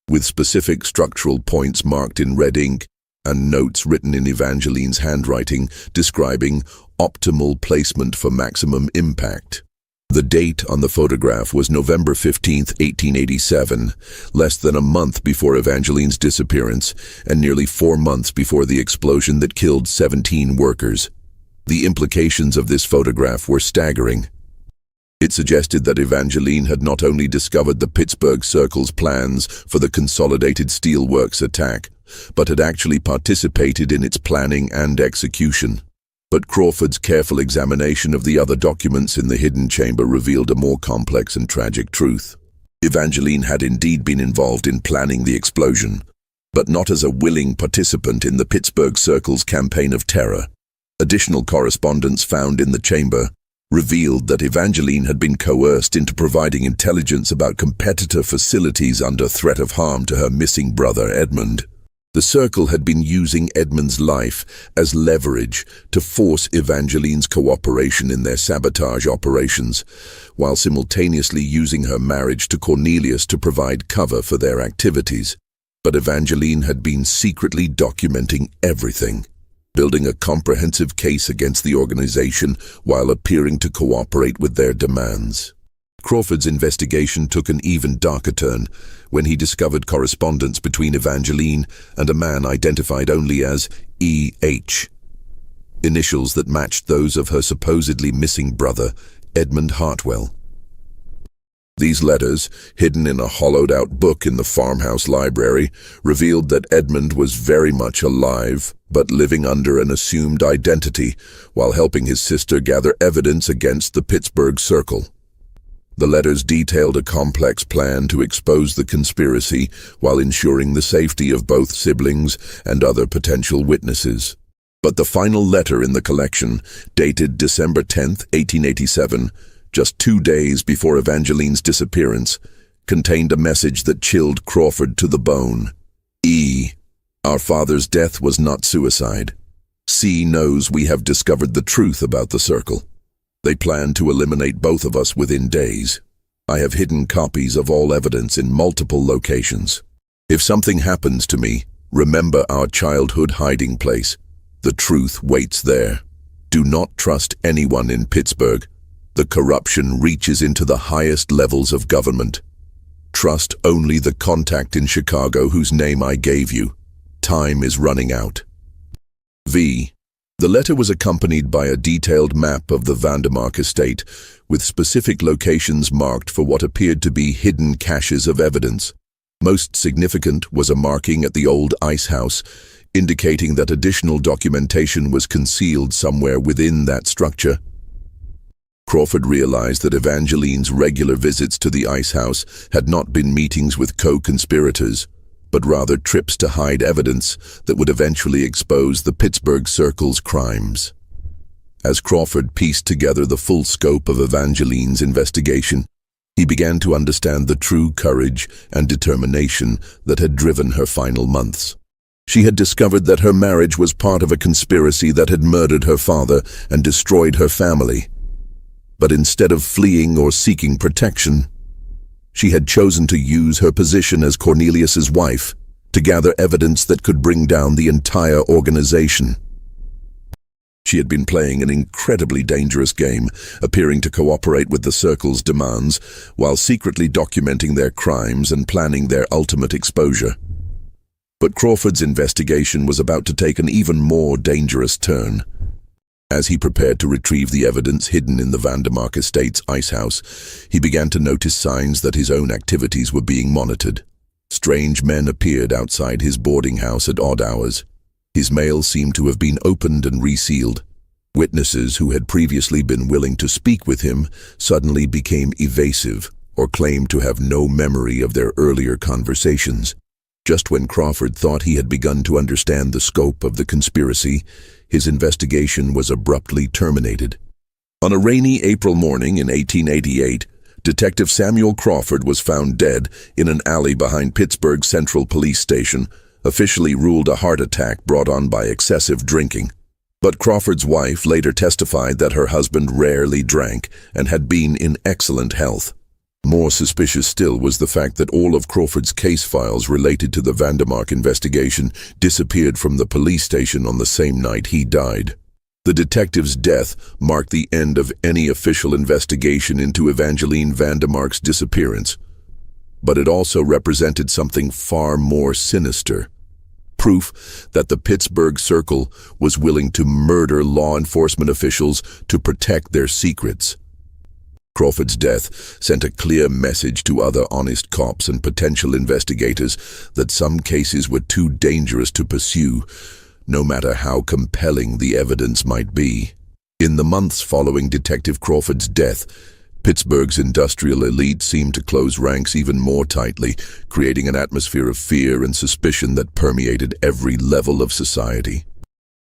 with specific structural points marked in red ink and notes written in Evangeline's handwriting describing optimal placement for maximum impact. The date on the photograph was November 15, 1887, less than a month before Evangeline's disappearance and nearly 4 months before the explosion that killed 17 workers. The implications of this photograph were staggering. It suggested that Evangeline had not only discovered the Pittsburgh Circle's plans for the Consolidated Steelworks attack, but had actually participated in its planning and execution. But Crawford's careful examination of the other documents in the hidden chamber revealed a more complex and tragic truth. Evangeline had indeed been involved in planning the explosion, but not as a willing participant in the Pittsburgh Circle's campaign of terror. Additional correspondence found in the chamber revealed that Evangeline had been coerced into providing intelligence about competitor facilities under threat of harm to her missing brother Edmund. The Circle had been using Edmund's life as leverage to force Evangeline's cooperation in their sabotage operations, while simultaneously using her marriage to Cornelius to provide cover for their activities. But Evangeline had been secretly documenting everything. building a comprehensive case against the organization while appearing to cooperate with their demands. Crawford's investigation took an even darker turn when he discovered correspondence between Evangeline and a man identified only as E.H., initials that matched those of her supposedly missing brother, Edmund Hartwell. These letters, hidden in a hollowed-out book in the farmhouse library, revealed that Edmund was very much alive, but living under an assumed identity, while helping his sister gather evidence against the Pittsburgh Circle. The letters detailed a complex plan to expose the conspiracy while ensuring the safety of both siblings and other potential witnesses. But the final letter in the collection, dated December 10, 1887, just 2 days before Evangeline's disappearance, contained a message that chilled Crawford to the bone. E. Our father's death was not suicide. C knows we have discovered the truth about the circle. They plan to eliminate both of us within days. I have hidden copies of all evidence in multiple locations. If something happens to me, remember our childhood hiding place. The truth waits there. Do not trust anyone in Pittsburgh. The corruption reaches into the highest levels of government. Trust only the contact in Chicago whose name I gave you. Time is running out. V. The letter was accompanied by a detailed map of the Vandermark estate, with specific locations marked for what appeared to be hidden caches of evidence. Most significant was a marking at the old ice house, indicating that additional documentation was concealed somewhere within that structure. Crawford realized that Evangeline's regular visits to the ice house had not been meetings with co-conspirators, but rather trips to hide evidence that would eventually expose the Pittsburgh Circle's crimes. As Crawford pieced together the full scope of Evangeline's investigation, he began to understand the true courage and determination that had driven her final months. She had discovered that her marriage was part of a conspiracy that had murdered her father and destroyed her family. But instead of fleeing or seeking protection, she had chosen to use her position as Cornelius's wife to gather evidence that could bring down the entire organization. She had been playing an incredibly dangerous game, appearing to cooperate with the Circle's demands while secretly documenting their crimes and planning their ultimate exposure. But Crawford's investigation was about to take an even more dangerous turn. As he prepared to retrieve the evidence hidden in the Vandermark estate's ice house, he began to notice signs that his own activities were being monitored. Strange men appeared outside his boarding house at odd hours. His mail seemed to have been opened and resealed. Witnesses who had previously been willing to speak with him suddenly became evasive or claimed to have no memory of their earlier conversations. Just when Crawford thought he had begun to understand the scope of the conspiracy, his investigation was abruptly terminated. On a rainy April morning in 1888, Detective Samuel Crawford was found dead in an alley behind Pittsburgh Central Police Station, officially ruled a heart attack brought on by excessive drinking. But Crawford's wife later testified that her husband rarely drank and had been in excellent health. More suspicious still was the fact that all of Crawford's case files related to the Vandermark investigation disappeared from the police station on the same night he died. The detective's death marked the end of any official investigation into Evangeline Vandermark's disappearance, but it also represented something far more sinister. Proof that the Pittsburgh Circle was willing to murder law enforcement officials to protect their secrets. Crawford's death sent a clear message to other honest cops and potential investigators that some cases were too dangerous to pursue, no matter how compelling the evidence might be. In the months following Detective Crawford's death, Pittsburgh's industrial elite seemed to close ranks even more tightly, creating an atmosphere of fear and suspicion that permeated every level of society.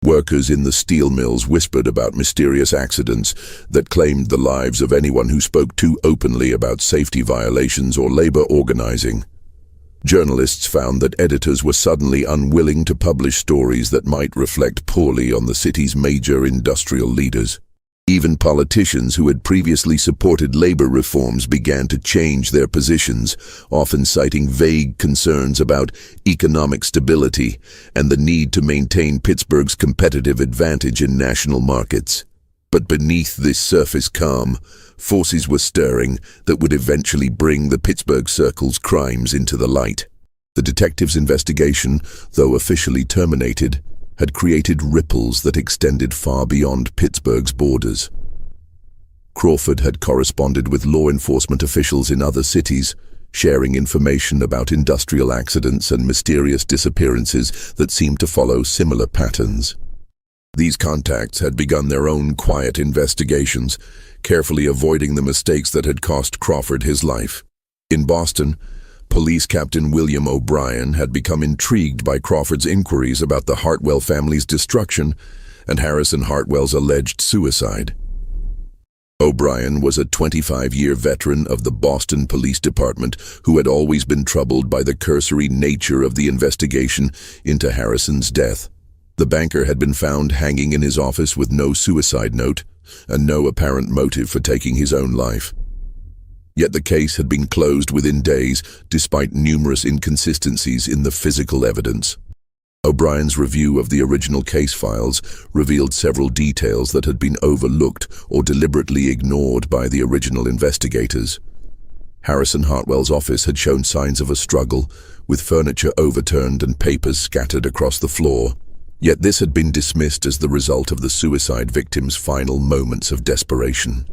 Workers in the steel mills whispered about mysterious accidents that claimed the lives of anyone who spoke too openly about safety violations or labor organizing. Journalists found that editors were suddenly unwilling to publish stories that might reflect poorly on the city's major industrial leaders. Even politicians who had previously supported labor reforms began to change their positions, often citing vague concerns about economic stability and the need to maintain Pittsburgh's competitive advantage in national markets. But beneath this surface calm, forces were stirring that would eventually bring the Pittsburgh Circle's crimes into the light. The detectives' investigation, though officially terminated, had created ripples that extended far beyond Pittsburgh's borders. Crawford had corresponded with law enforcement officials in other cities, sharing information about industrial accidents and mysterious disappearances that seemed to follow similar patterns. These contacts had begun their own quiet investigations, carefully avoiding the mistakes that had cost Crawford his life. In Boston, Police Captain William O'Brien had become intrigued by Crawford's inquiries about the Hartwell family's destruction and Harrison Hartwell's alleged suicide. O'Brien was a 25-year veteran of the Boston Police Department who had always been troubled by the cursory nature of the investigation into Harrison's death. The banker had been found hanging in his office with no suicide note and no apparent motive for taking his own life. Yet the case had been closed within days, despite numerous inconsistencies in the physical evidence. O'Brien's review of the original case files revealed several details that had been overlooked or deliberately ignored by the original investigators. Harrison Hartwell's office had shown signs of a struggle, with furniture overturned and papers scattered across the floor. Yet this had been dismissed as the result of the suicide victim's final moments of desperation.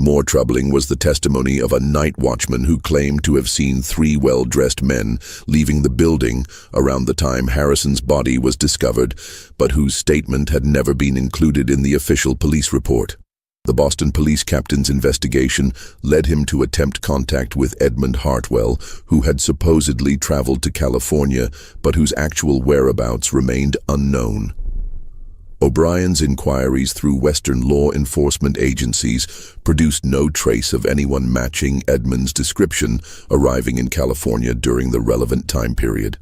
More troubling was the testimony of a night watchman who claimed to have seen 3 well-dressed men leaving the building around the time Harrison's body was discovered, but whose statement had never been included in the official police report. The Boston police captain's investigation led him to attempt contact with Edmund Hartwell, who had supposedly traveled to California, but whose actual whereabouts remained unknown. O'Brien's inquiries through Western law enforcement agencies produced no trace of anyone matching Edmund's description arriving in California during the relevant time period.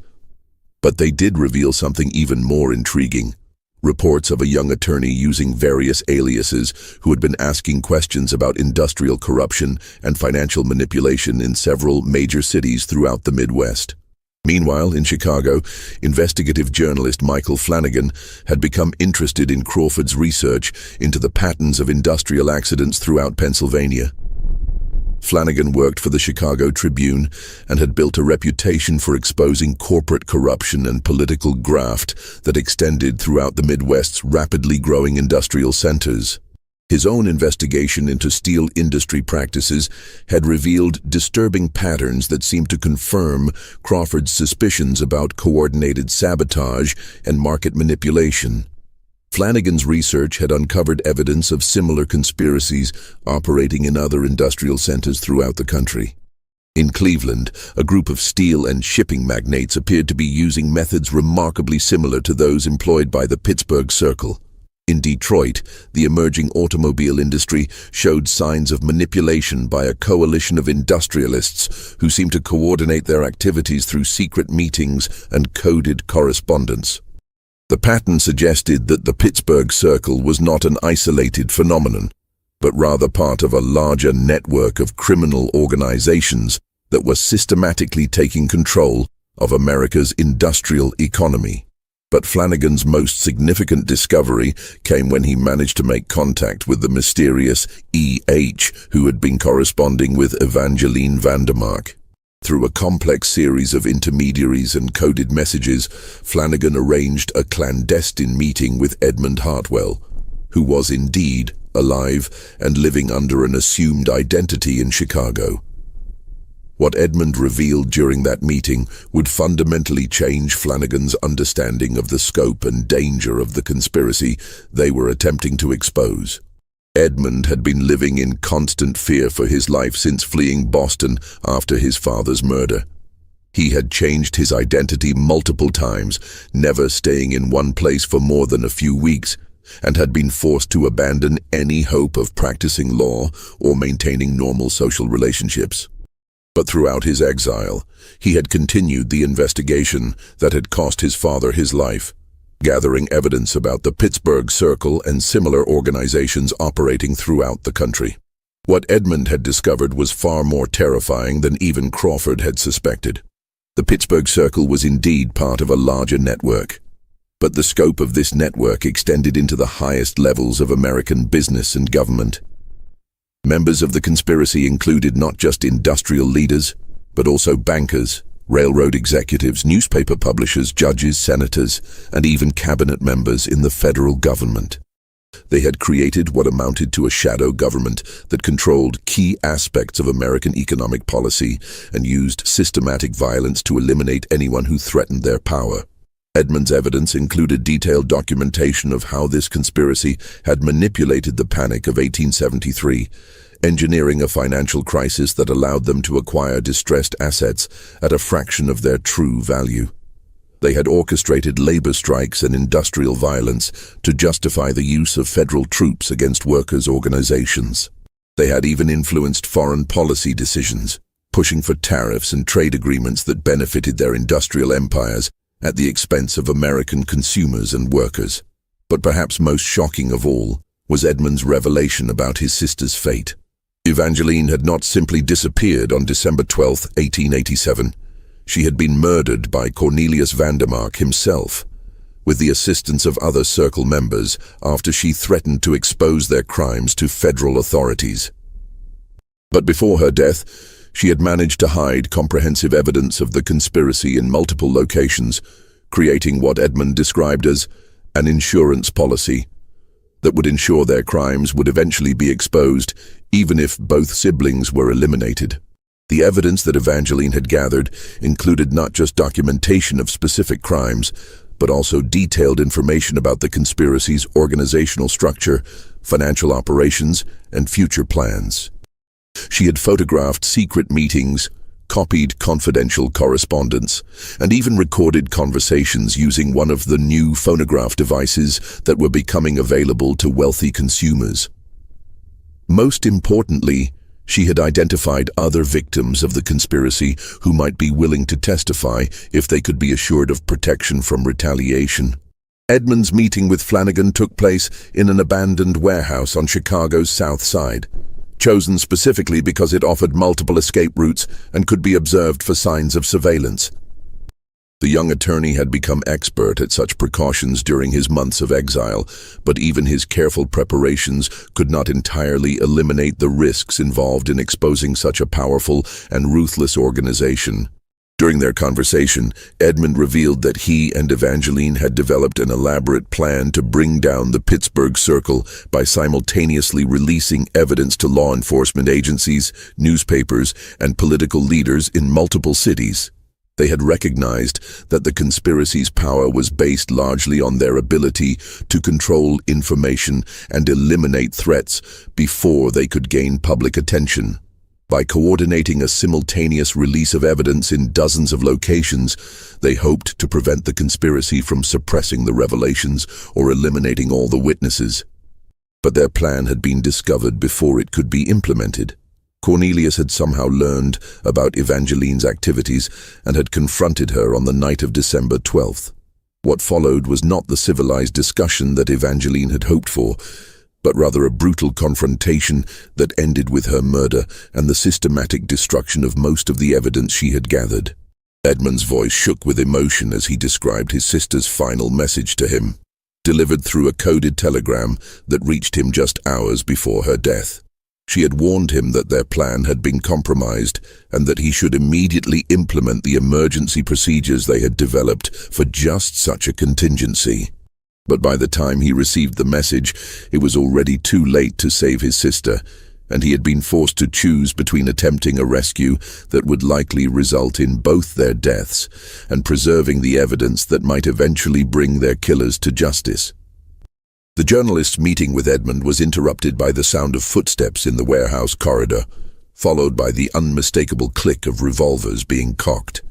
But they did reveal something even more intriguing. Reports of a young attorney using various aliases who had been asking questions about industrial corruption and financial manipulation in several major cities throughout the Midwest. Meanwhile, in Chicago, investigative journalist Michael Flanagan had become interested in Crawford's research into the patterns of industrial accidents throughout Pennsylvania. Flanagan worked for the Chicago Tribune and had built a reputation for exposing corporate corruption and political graft that extended throughout the Midwest's rapidly growing industrial centers. His own investigation into steel industry practices had revealed disturbing patterns that seemed to confirm Crawford's suspicions about coordinated sabotage and market manipulation. Flanagan's research had uncovered evidence of similar conspiracies operating in other industrial centers throughout the country. In Cleveland, a group of steel and shipping magnates appeared to be using methods remarkably similar to those employed by the Pittsburgh Circle. In Detroit, the emerging automobile industry showed signs of manipulation by a coalition of industrialists who seemed to coordinate their activities through secret meetings and coded correspondence. The pattern suggested that the Pittsburgh Circle was not an isolated phenomenon, but rather part of a larger network of criminal organizations that were systematically taking control of America's industrial economy. But Flanagan's most significant discovery came when he managed to make contact with the mysterious E.H., who had been corresponding with Evangeline Vandermark. Through a complex series of intermediaries and coded messages, Flanagan arranged a clandestine meeting with Edmund Hartwell, who was indeed alive and living under an assumed identity in Chicago. What Edmund revealed during that meeting would fundamentally change Flanagan's understanding of the scope and danger of the conspiracy they were attempting to expose. Edmund had been living in constant fear for his life since fleeing Boston after his father's murder. He had changed his identity multiple times, never staying in one place for more than a few weeks, and had been forced to abandon any hope of practicing law or maintaining normal social relationships. But throughout his exile, he had continued the investigation that had cost his father his life. gathering evidence about the Pittsburgh Circle and similar organizations operating throughout the country. What Edmund had discovered was far more terrifying than even Crawford had suspected. The Pittsburgh Circle was indeed part of a larger network, but the scope of this network extended into the highest levels of American business and government. Members of the conspiracy included not just industrial leaders, but also bankers, railroad executives, newspaper publishers, judges, senators, and even cabinet members in the federal government. They had created what amounted to a shadow government that controlled key aspects of American economic policy and used systematic violence to eliminate anyone who threatened their power. Edmund's evidence included detailed documentation of how this conspiracy had manipulated the Panic of 1873, engineering a financial crisis that allowed them to acquire distressed assets at a fraction of their true value. They had orchestrated labor strikes and industrial violence to justify the use of federal troops against workers' organizations. They had even influenced foreign policy decisions, pushing for tariffs and trade agreements that benefited their industrial empires at the expense of American consumers and workers. But perhaps most shocking of all was Edmund's revelation about his sister's fate. Evangeline had not simply disappeared on December 12, 1887. She had been murdered by Cornelius Vandermark himself, with the assistance of other Circle members, after she threatened to expose their crimes to federal authorities. But before her death, she had managed to hide comprehensive evidence of the conspiracy in multiple locations, creating what Edmund described as an insurance policy that would ensure their crimes would eventually be exposed, even if both siblings were eliminated. The evidence that Evangeline had gathered included not just documentation of specific crimes, but also detailed information about the conspiracy's organizational structure, financial operations, and future plans. She had photographed secret meetings, copied confidential correspondence, and even recorded conversations using one of the new phonograph devices that were becoming available to wealthy consumers. Most importantly, she had identified other victims of the conspiracy who might be willing to testify if they could be assured of protection from retaliation. Edmund's meeting with Flanagan took place in an abandoned warehouse on Chicago's South Side, chosen specifically because it offered multiple escape routes and could be observed for signs of surveillance. The young attorney had become expert at such precautions during his months of exile, but even his careful preparations could not entirely eliminate the risks involved in exposing such a powerful and ruthless organization. During their conversation, Edmund revealed that he and Evangeline had developed an elaborate plan to bring down the Pittsburgh Circle by simultaneously releasing evidence to law enforcement agencies, newspapers, and political leaders in multiple cities. They had recognized that the conspiracy's power was based largely on their ability to control information and eliminate threats before they could gain public attention. By coordinating a simultaneous release of evidence in dozens of locations, they hoped to prevent the conspiracy from suppressing the revelations or eliminating all the witnesses. But their plan had been discovered before it could be implemented. Cornelius had somehow learned about Evangeline's activities and had confronted her on the night of December 12th. What followed was not the civilized discussion that Evangeline had hoped for, but rather a brutal confrontation that ended with her murder and the systematic destruction of most of the evidence she had gathered. Edmund's voice shook with emotion as he described his sister's final message to him, delivered through a coded telegram that reached him just hours before her death. She had warned him that their plan had been compromised and that he should immediately implement the emergency procedures they had developed for just such a contingency. But by the time he received the message, it was already too late to save his sister, and he had been forced to choose between attempting a rescue that would likely result in both their deaths and preserving the evidence that might eventually bring their killers to justice. The journalist's meeting with Edmund was interrupted by the sound of footsteps in the warehouse corridor, followed by the unmistakable click of revolvers being cocked.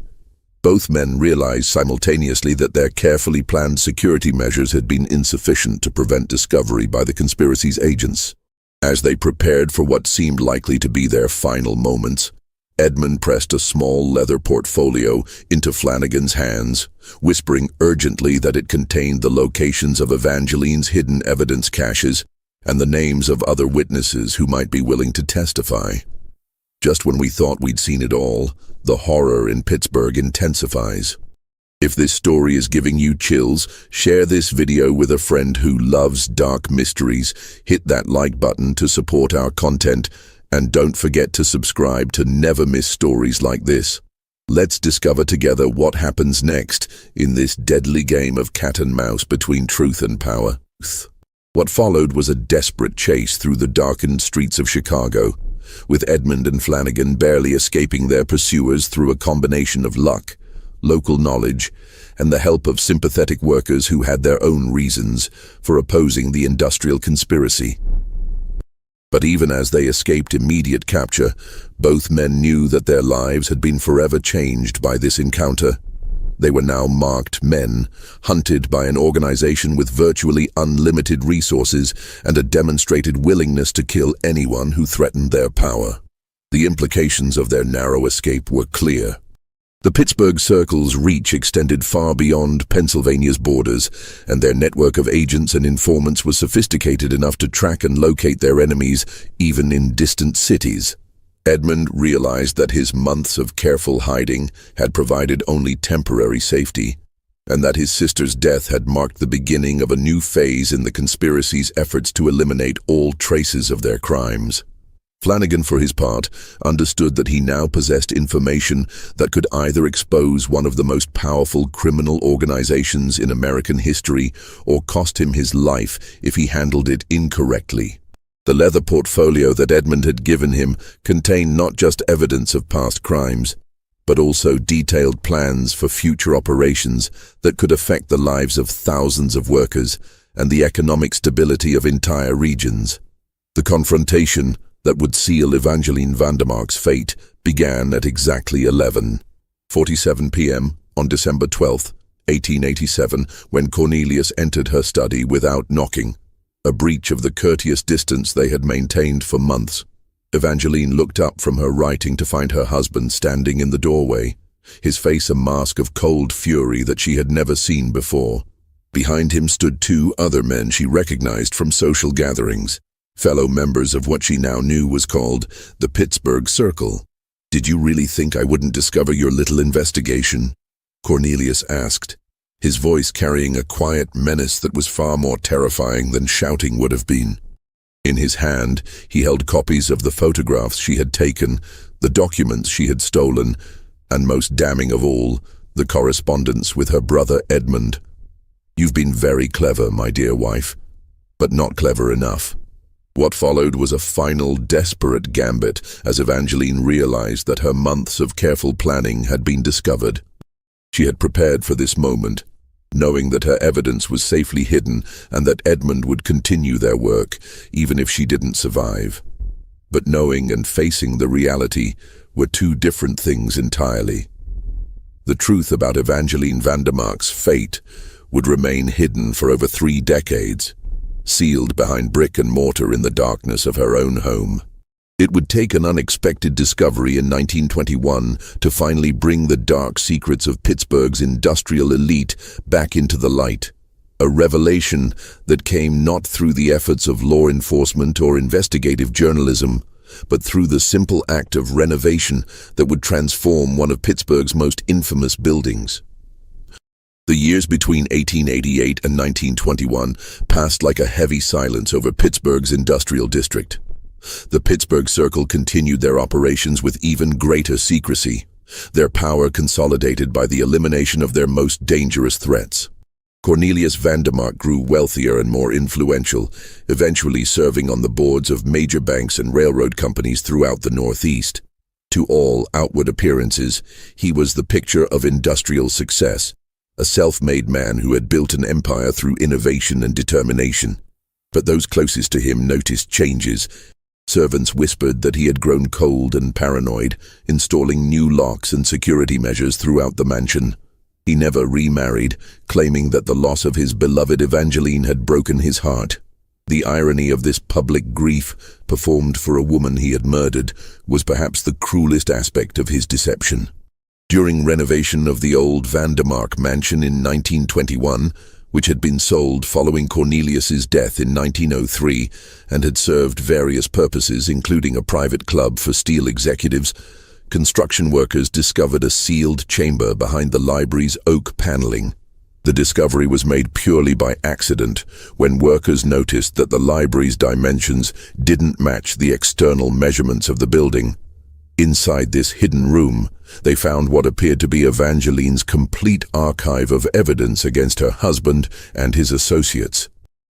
Both men realized simultaneously that their carefully planned security measures had been insufficient to prevent discovery by the conspiracy's agents. As they prepared for what seemed likely to be their final moments, Edmund pressed a small leather portfolio into Flanagan's hands, whispering urgently that it contained the locations of Evangeline's hidden evidence caches and the names of other witnesses who might be willing to testify. Just when we thought we'd seen it all, the horror in Pittsburgh intensifies. If this story is giving you chills, share this video with a friend who loves dark mysteries, hit that like button to support our content, and don't forget to subscribe to never miss stories like this. Let's discover together what happens next in this deadly game of cat and mouse between truth and power. What followed was a desperate chase through the darkened streets of Chicago, with Edmund and Flanagan barely escaping their pursuers through a combination of luck, local knowledge, and the help of sympathetic workers who had their own reasons for opposing the industrial conspiracy. But even as they escaped immediate capture, both men knew that their lives had been forever changed by this encounter. They were now marked men, hunted by an organization with virtually unlimited resources and a demonstrated willingness to kill anyone who threatened their power. The implications of their narrow escape were clear. The Pittsburgh Circle's reach extended far beyond Pennsylvania's borders, and their network of agents and informants was sophisticated enough to track and locate their enemies, even in distant cities. Edmund realized that his months of careful hiding had provided only temporary safety, and that his sister's death had marked the beginning of a new phase in the conspiracy's efforts to eliminate all traces of their crimes. Flanagan, for his part, understood that he now possessed information that could either expose one of the most powerful criminal organizations in American history or cost him his life if he handled it incorrectly. The leather portfolio that Edmund had given him contained not just evidence of past crimes, but also detailed plans for future operations that could affect the lives of thousands of workers and the economic stability of entire regions. The confrontation that would seal Evangeline Vandermark's fate began at exactly 11:47 p.m. on December 12, 1887, when Cornelius entered her study without knocking, a breach of the courteous distance they had maintained for months. Evangeline looked up from her writing to find her husband standing in the doorway, his face a mask of cold fury that she had never seen before. Behind him stood two other men she recognized from social gatherings, fellow members of what she now knew was called the Pittsburgh Circle. "Did you really think I wouldn't discover your little investigation?" Cornelius asked, his voice carrying a quiet menace that was far more terrifying than shouting would have been. In his hand, he held copies of the photographs she had taken, the documents she had stolen, and most damning of all, the correspondence with her brother Edmund. "You've been very clever, my dear wife, but not clever enough." What followed was a final desperate gambit as Evangeline realized that her months of careful planning had been discovered. She had prepared for this moment, knowing that her evidence was safely hidden and that Edmund would continue their work, even if she didn't survive. But knowing and facing the reality were two different things entirely. The truth about Evangeline Vandermark's fate would remain hidden for over 3 decades, sealed behind brick and mortar in the darkness of her own home. It would take an unexpected discovery in 1921 to finally bring the dark secrets of Pittsburgh's industrial elite back into the light. A revelation that came not through the efforts of law enforcement or investigative journalism, but through the simple act of renovation that would transform one of Pittsburgh's most infamous buildings. The years between 1888 and 1921 passed like a heavy silence over Pittsburgh's industrial district. The Pittsburgh Circle continued their operations with even greater secrecy, their power consolidated by the elimination of their most dangerous threats. Cornelius Vandermark grew wealthier and more influential, eventually serving on the boards of major banks and railroad companies throughout the Northeast. To all outward appearances, he was the picture of industrial success, a self-made man who had built an empire through innovation and determination. But those closest to him noticed changes. Servants whispered that he had grown cold and paranoid, installing new locks and security measures throughout the mansion. He never remarried, claiming that the loss of his beloved Evangeline had broken his heart. The irony of this public grief, performed for a woman he had murdered, was perhaps the cruelest aspect of his deception. During renovation of the old Vandermark mansion in 1921, which had been sold following Cornelius's death in 1903 and had served various purposes, including a private club for steel executives, construction workers discovered a sealed chamber behind the library's oak paneling. The discovery was made purely by accident when workers noticed that the library's dimensions didn't match the external measurements of the building. Inside this hidden room, they found what appeared to be Evangeline's complete archive of evidence against her husband and his associates.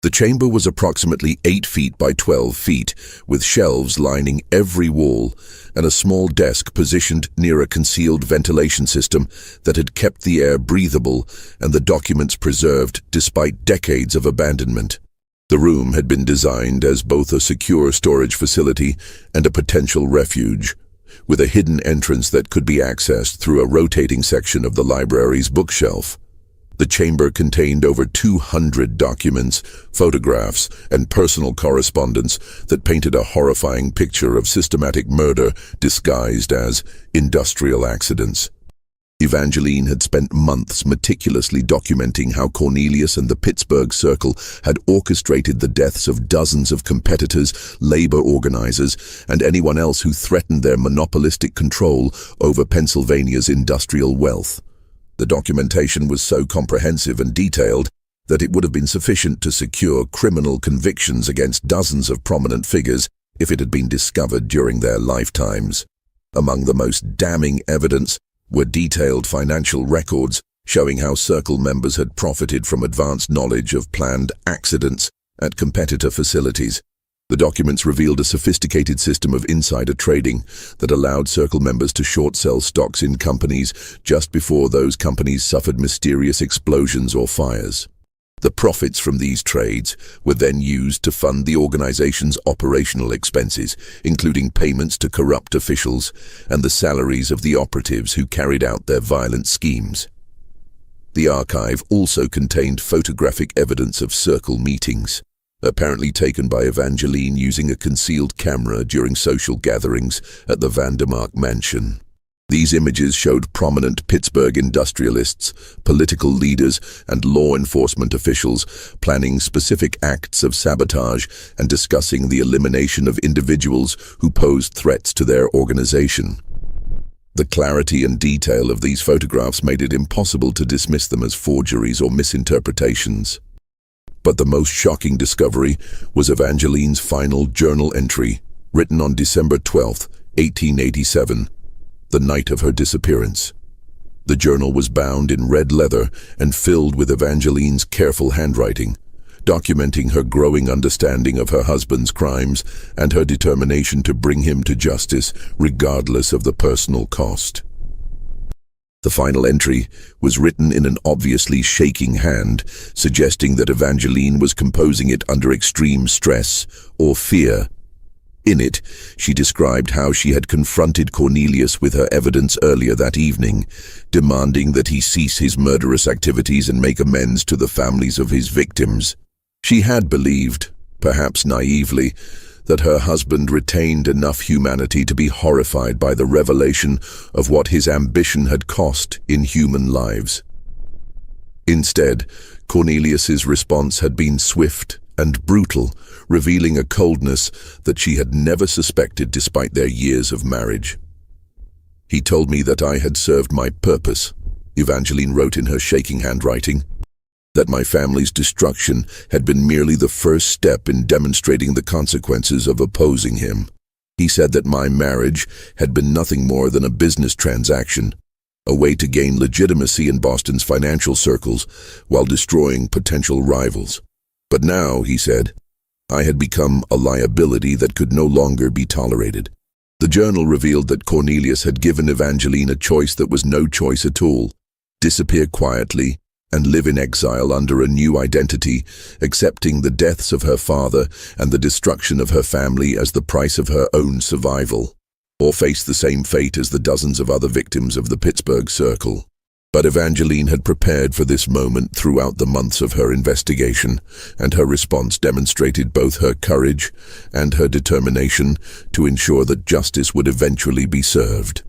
The chamber was approximately 8 feet by 12 feet, with shelves lining every wall and a small desk positioned near a concealed ventilation system that had kept the air breathable and the documents preserved despite decades of abandonment. The room had been designed as both a secure storage facility and a potential refuge, with a hidden entrance that could be accessed through a rotating section of the library's bookshelf. The chamber contained over 200 documents, photographs, and personal correspondence that painted a horrifying picture of systematic murder disguised as industrial accidents. Evangeline had spent months meticulously documenting how Cornelius and the Pittsburgh Circle had orchestrated the deaths of dozens of competitors, labor organizers, and anyone else who threatened their monopolistic control over Pennsylvania's industrial wealth. The documentation was so comprehensive and detailed that it would have been sufficient to secure criminal convictions against dozens of prominent figures if it had been discovered during their lifetimes. Among the most damning evidence were detailed financial records showing how Circle members had profited from advanced knowledge of planned accidents at competitor facilities. The documents revealed a sophisticated system of insider trading that allowed Circle members to short-sell stocks in companies just before those companies suffered mysterious explosions or fires. The profits from these trades were then used to fund the organization's operational expenses, including payments to corrupt officials and the salaries of the operatives who carried out their violent schemes. The archive also contained photographic evidence of Circle meetings, apparently taken by Evangeline using a concealed camera during social gatherings at the Vandermark mansion. These images showed prominent Pittsburgh industrialists, political leaders, and law enforcement officials planning specific acts of sabotage and discussing the elimination of individuals who posed threats to their organization. The clarity and detail of these photographs made it impossible to dismiss them as forgeries or misinterpretations. But the most shocking discovery was Evangeline's final journal entry, written on December 12, 1887, the night of her disappearance. The journal was bound in red leather and filled with Evangeline's careful handwriting, documenting her growing understanding of her husband's crimes and her determination to bring him to justice regardless of the personal cost. The final entry was written in an obviously shaking hand, suggesting that Evangeline was composing it under extreme stress or fear. In it, she described how she had confronted Cornelius with her evidence earlier that evening, demanding that he cease his murderous activities and make amends to the families of his victims. She had believed, perhaps naively, that her husband retained enough humanity to be horrified by the revelation of what his ambition had cost in human lives. Instead, Cornelius's response had been swift and brutal, revealing a coldness that she had never suspected despite their years of marriage. "He told me that I had served my purpose," Evangeline wrote in her shaking handwriting, "that my family's destruction had been merely the first step in demonstrating the consequences of opposing him. He said that my marriage had been nothing more than a business transaction, a way to gain legitimacy in Boston's financial circles while destroying potential rivals. But now," he said, "I had become a liability that could no longer be tolerated." The journal revealed that Cornelius had given Evangeline a choice that was no choice at all: disappear quietly and live in exile under a new identity, accepting the deaths of her father and the destruction of her family as the price of her own survival, or face the same fate as the dozens of other victims of the Pittsburgh Circle. But Evangeline had prepared for this moment throughout the months of her investigation, and her response demonstrated both her courage and her determination to ensure that justice would eventually be served.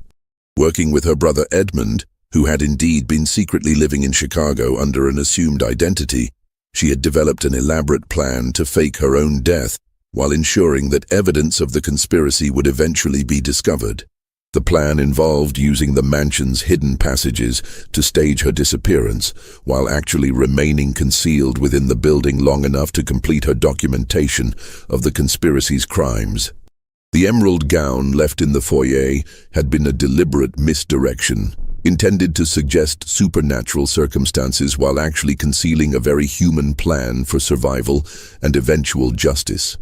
Working with her brother Edmund, who had indeed been secretly living in Chicago under an assumed identity, she had developed an elaborate plan to fake her own death while ensuring that evidence of the conspiracy would eventually be discovered. The plan involved using the mansion's hidden passages to stage her disappearance, while actually remaining concealed within the building long enough to complete her documentation of the conspiracy's crimes. The emerald gown left in the foyer had been a deliberate misdirection, intended to suggest supernatural circumstances while actually concealing a very human plan for survival and eventual justice.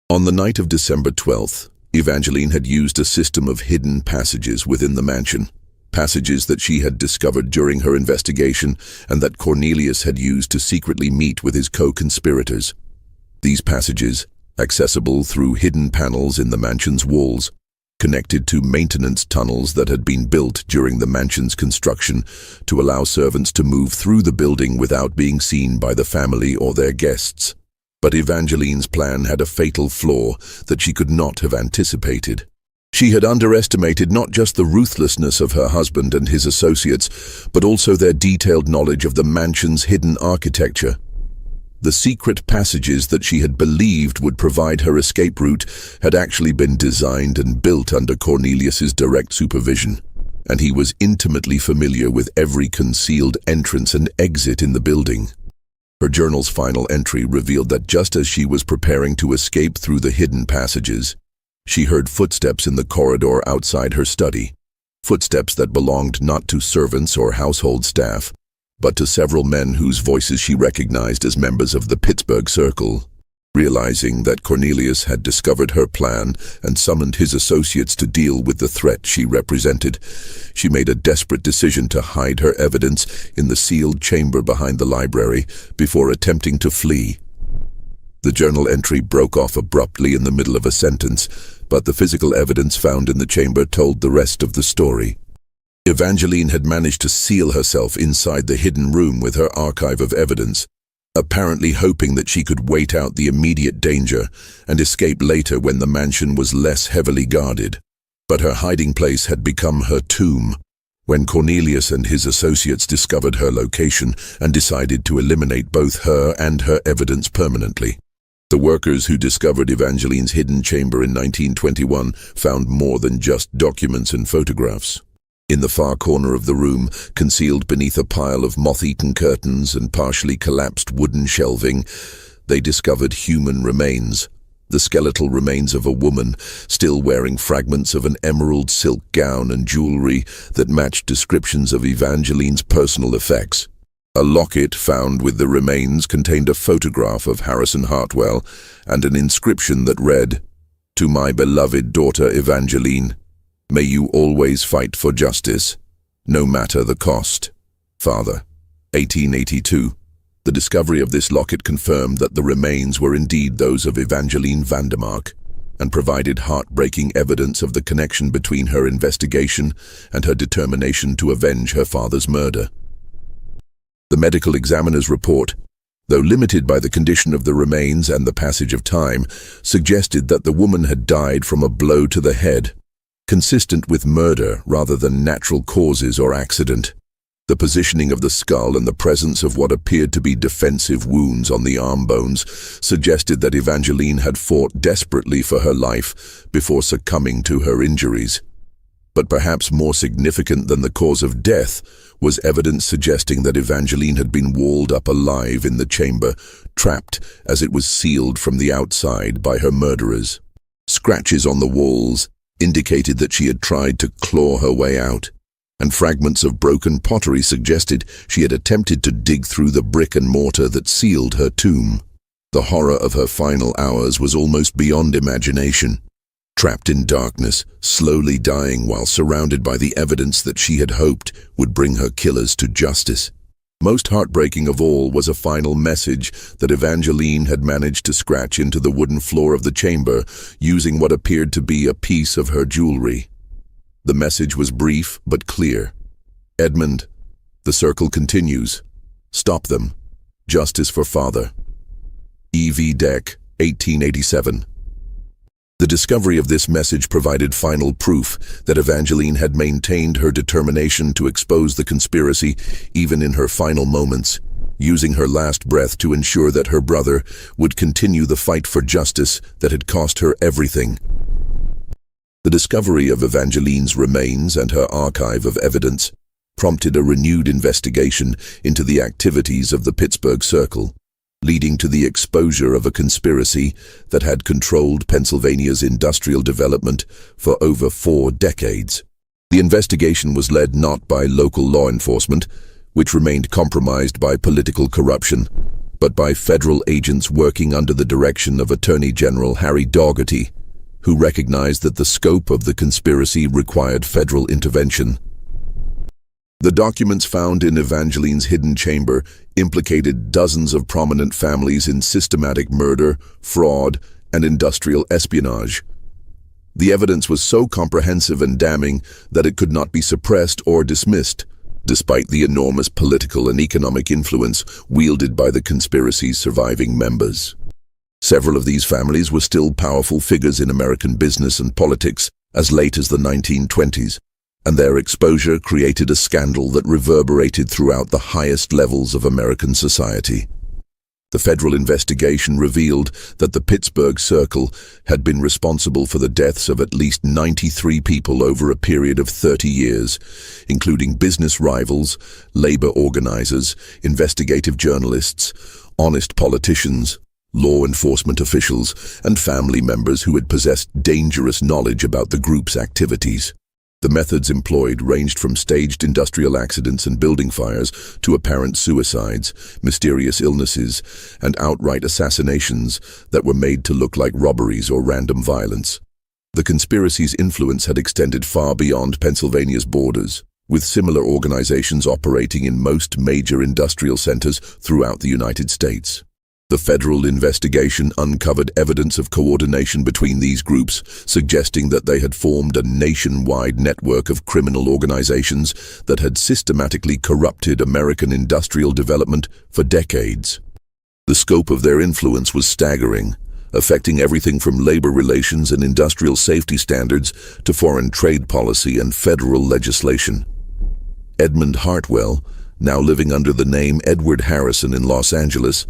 On the night of December 12th, Evangeline had used a system of hidden passages within the mansion, passages that she had discovered during her investigation and that Cornelius had used to secretly meet with his co-conspirators. These passages, accessible through hidden panels in the mansion's walls, connected to maintenance tunnels that had been built during the mansion's construction to allow servants to move through the building without being seen by the family or their guests. But Evangeline's plan had a fatal flaw that she could not have anticipated. She had underestimated not just the ruthlessness of her husband and his associates, but also their detailed knowledge of the mansion's hidden architecture. The secret passages that she had believed would provide her escape route had actually been designed and built under Cornelius's direct supervision, and he was intimately familiar with every concealed entrance and exit in the building. Her journal's final entry revealed that just as she was preparing to escape through the hidden passages, she heard footsteps in the corridor outside her study, footsteps that belonged not to servants or household staff, but to several men whose voices she recognized as members of the Pittsburgh Circle. Realizing that Cornelius had discovered her plan and summoned his associates to deal with the threat she represented, she made a desperate decision to hide her evidence in the sealed chamber behind the library before attempting to flee. The journal entry broke off abruptly in the middle of a sentence, but the physical evidence found in the chamber told the rest of the story. Evangeline had managed to seal herself inside the hidden room with her archive of evidence, apparently hoping that she could wait out the immediate danger and escape later when the mansion was less heavily guarded. But her hiding place had become her tomb when Cornelius and his associates discovered her location and decided to eliminate both her and her evidence permanently. The workers who discovered Evangeline's hidden chamber in 1921 found more than just documents and photographs. In the far corner of the room, concealed beneath a pile of moth-eaten curtains and partially collapsed wooden shelving, they discovered human remains, the skeletal remains of a woman, still wearing fragments of an emerald silk gown and jewelry that matched descriptions of Evangeline's personal effects. A locket found with the remains contained a photograph of Harrison Hartwell and an inscription that read, "To my beloved daughter Evangeline, may you always fight for justice, no matter the cost. Father." 1882. The discovery of this locket confirmed that the remains were indeed those of Evangeline Vandermark and provided heartbreaking evidence of the connection between her investigation and her determination to avenge her father's murder. The medical examiner's report, though limited by the condition of the remains and the passage of time, suggested that the woman had died from a blow to the head, consistent with murder rather than natural causes or accident. The positioning of the skull and the presence of what appeared to be defensive wounds on the arm bones suggested that Evangeline had fought desperately for her life before succumbing to her injuries. But perhaps more significant than the cause of death was evidence suggesting that Evangeline had been walled up alive in the chamber, trapped as it was sealed from the outside by her murderers. Scratches on the walls indicated that she had tried to claw her way out, and fragments of broken pottery suggested she had attempted to dig through the brick and mortar that sealed her tomb. The horror of her final hours was almost beyond imagination. Trapped in darkness, slowly dying while surrounded by the evidence that she had hoped would bring her killers to justice. Most heartbreaking of all was a final message that Evangeline had managed to scratch into the wooden floor of the chamber using what appeared to be a piece of her jewelry. The message was brief but clear. "Edmund, The circle continues. Stop them. Justice for father. E.V. Deck, 1887. The discovery of this message provided final proof that Evangeline had maintained her determination to expose the conspiracy even in her final moments, using her last breath to ensure that her brother would continue the fight for justice that had cost her everything. The discovery of Evangeline's remains and her archive of evidence prompted a renewed investigation into the activities of the Pittsburgh Circle, leading to the exposure of a conspiracy that had controlled Pennsylvania's industrial development for over 4 decades. The investigation was led not by local law enforcement, which remained compromised by political corruption, but by federal agents working under the direction of Attorney General Harry Daugherty, who recognized that the scope of the conspiracy required federal intervention. The documents found in Evangeline's hidden chamber implicated dozens of prominent families in systematic murder, fraud, and industrial espionage. The evidence was so comprehensive and damning that it could not be suppressed or dismissed, despite the enormous political and economic influence wielded by the conspiracy's surviving members. Several of these families were still powerful figures in American business and politics as late as the 1920s, and their exposure created a scandal that reverberated throughout the highest levels of American society. The federal investigation revealed that the Pittsburgh Circle had been responsible for the deaths of at least 93 people over a period of 30 years, including business rivals, labor organizers, investigative journalists, honest politicians, law enforcement officials, and family members who had possessed dangerous knowledge about the group's activities. The methods employed ranged from staged industrial accidents and building fires to apparent suicides, mysterious illnesses, and outright assassinations that were made to look like robberies or random violence. The conspiracy's influence had extended far beyond Pennsylvania's borders, with similar organizations operating in most major industrial centers throughout the United States. The federal investigation uncovered evidence of coordination between these groups, suggesting that they had formed a nationwide network of criminal organizations that had systematically corrupted American industrial development for decades. The scope of their influence was staggering, affecting everything from labor relations and industrial safety standards to foreign trade policy and federal legislation. Edmund Hartwell, now living under the name Edward Harrison in Los Angeles,